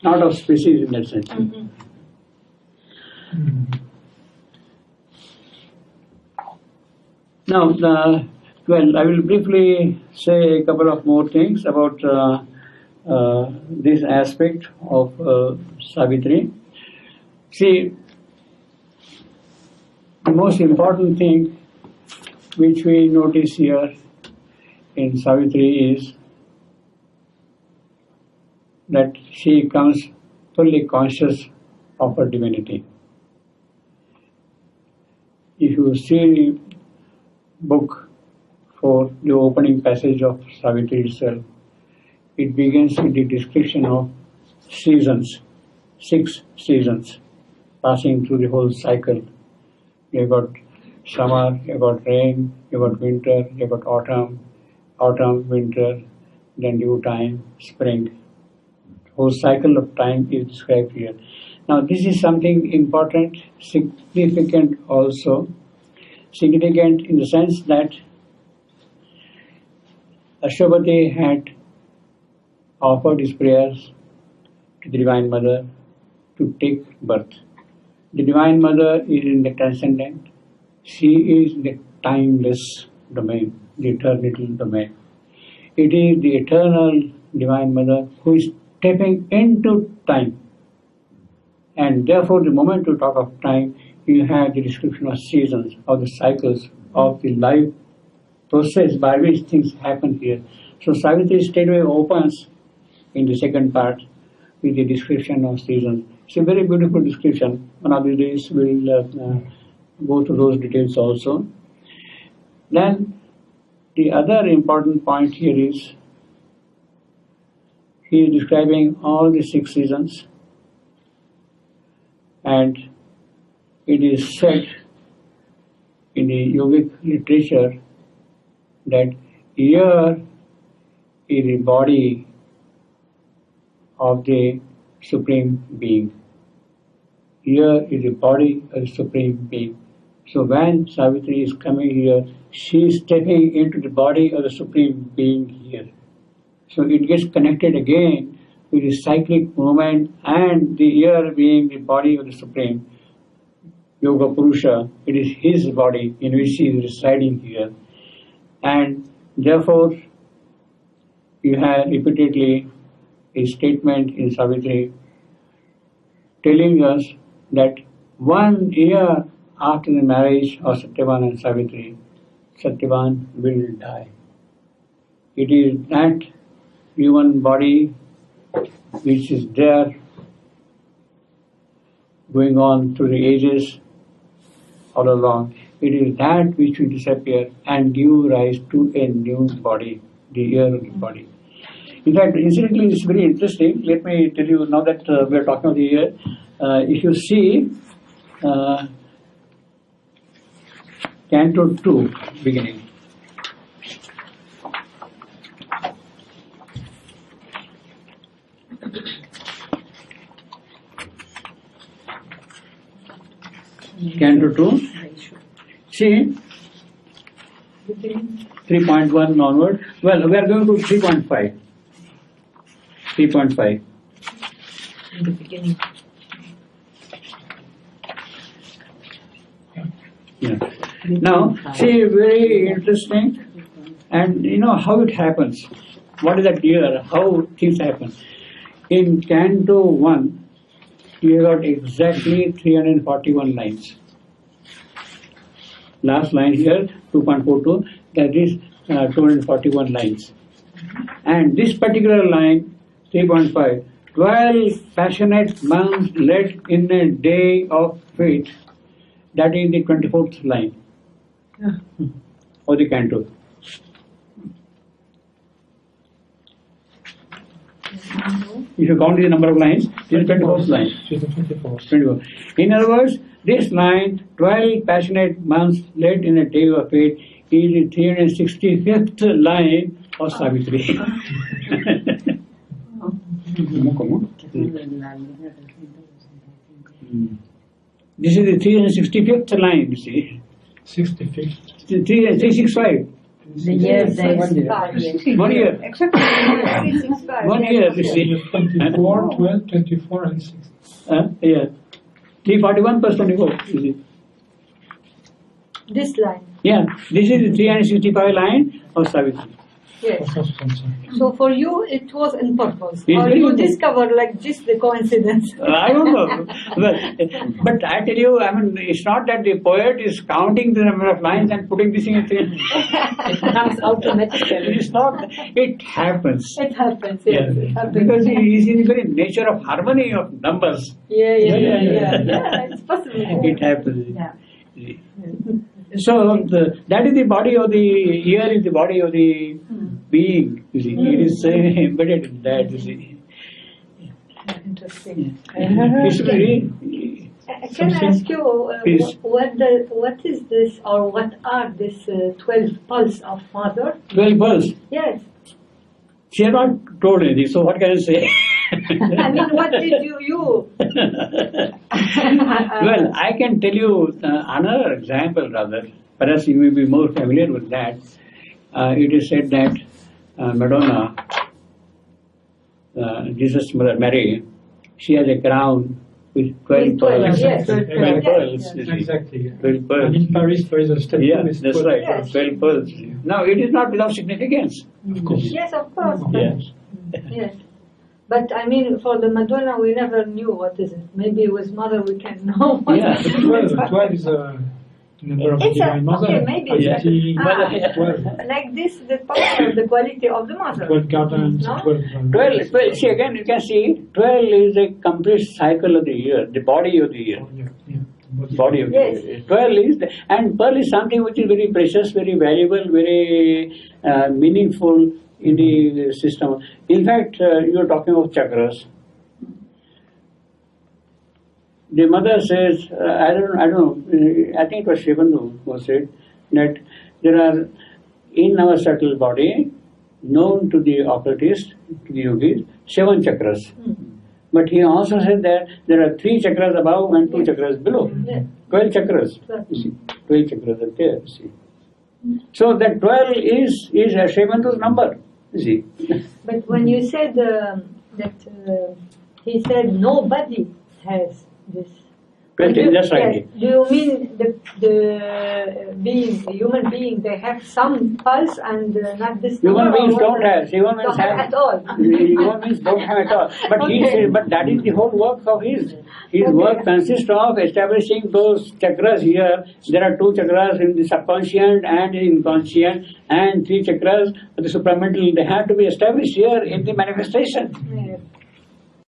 Not of species in that sense. Mm. Now, I will briefly say a couple of more things about this aspect of Savitri. See, the most important thing which we notice here in Savitri is that she comes fully conscious of her divinity. If you see book 4, the opening passage of Savitri itself, it begins with the description of seasons, 6 seasons, passing through the whole cycle. You got summer, you got rain, you got winter, you got autumn, winter, then due time, spring. The whole cycle of time is described here. Now this is something important, significant also. Significant in the sense that Ashwapati had offered his prayers to the Divine Mother to take birth. The Divine Mother is in the transcendent. She is in the timeless domain, the eternal domain. It is the eternal Divine Mother who is stepping into time. And therefore, the moment you talk of time, you have the description of seasons, of the cycles, of the life process by which things happen here. So Savitri straightway opens in the second part with the description of seasons. It's a very beautiful description. One of these days we'll go to those details also. Then the other important point here is he is describing all the 6 seasons, and it is said in the yogic literature that year is the body of the Supreme Being. Year is the body of the Supreme Being. So when Savitri is coming here, she is stepping into the body of the Supreme Being here. So it gets connected again with the cyclic movement and the year being the body of the Supreme Yoga Purusha. It is his body in which he is residing here. And therefore, you have repeatedly a statement in Savitri telling us that 1 year after the marriage of Satyavan and Savitri, Satyavan will die. It is that human body which is there going on through the ages all along. It is that which will disappear and give rise to a new body, the year of the body. In fact, incidentally, it's very interesting. Let me tell you, now that we are talking of the year, if you see Canto 2 beginning. Canto 2. See, 3.1 onward. Well, we are going to 3.5. 3.5. In the beginning. Yeah. Now, see, very interesting. And you know how it happens. What is that year? How things happen. In Canto 1, you got exactly 341 lines. Last line here, 2.42, that is 241 lines. And this particular line, 3.5, 12 passionate months led in a day of fate. That is the 24th line of the canto. If you count the number of lines, this is 24th line. 24. In other words, this line, 12 passionate months led in a day of fate, is the 365th line of Savitri. This is the 365th line, you see. 65th. 365. The years they 1 year. Exactly. 1 year, you see. 24, 12, 24, and 6. Yeah. 341% you go, you see. This line. Yeah, this is the 365 line of Savitri. Yes. So for you it was in purpose, It's or very you good. discovered like just the coincidence. I don't know. But I tell you, I mean, it's not that the poet is counting the number of lines and putting this in. It comes automatically. It's not. It happens. It happens. Yes, it happens. Because it is in the very nature of harmony of numbers. Yeah. It's possible. It happens. Yeah. So that is the body of the ear is the body of the being. You see, it is embedded in that. You see, Interesting. it's very. Can I ask you Please. what is this, or what are these 12 pulse of mother? 12 pearls. Yes. She has not told anything. So what can I say? I mean, what did you? Well, I can tell you another example rather. Perhaps you will be more familiar with that. It is said that Madonna, Jesus' mother Mary, she has a crown with 12 With 12, pearls. yes. 12 pearls. Yes. you see. Exactly. 12 pearls. And in Paris, there is a statue Yeah, with that's 12 right. Yes. 12 pearls. Now, it is not without significance. Of course. Yes, of course. But, Yes. yes. But I mean, for the Madonna, we never knew what is it. Maybe with Mother we can know what Yeah. it is. 12 is a number of It's a, Divine Mother. okay, maybe it's like, 12. like this, the power, the quality of the Mother. 12 gardens, No? 12. 12, see again, you can see 12 is a complete cycle of the year, the body of the year. Oh, yeah. Body of Yes. the year. 12 is, and pearl is something which is very precious, very valuable, very meaningful in the system. In fact, you are talking of chakras. The mother says, I don't know, I think it was Shivandu who said that there are in our subtle body, known to the occultist, to the yogis, 7 chakras. But he also said that there are 3 chakras above and 2 chakras below. Yes. 12 chakras. You see, 12 chakras are there. You see. So that 12 is a Shivandu's number. You see. But when you said that he said nobody has this. Well, Do you- that's right. yes. Do you mean the being, the human being, they have some pulse and not this Human number, or beings what? don't have. Human beings Don't have at all. Human beings don't have at all. But he Okay. said, but that is the whole work of his. His work consists of establishing those chakras here. There are 2 chakras in the subconscient and inconscient, and 3 chakras of the supramental. They have to be established here in the manifestation. Yes.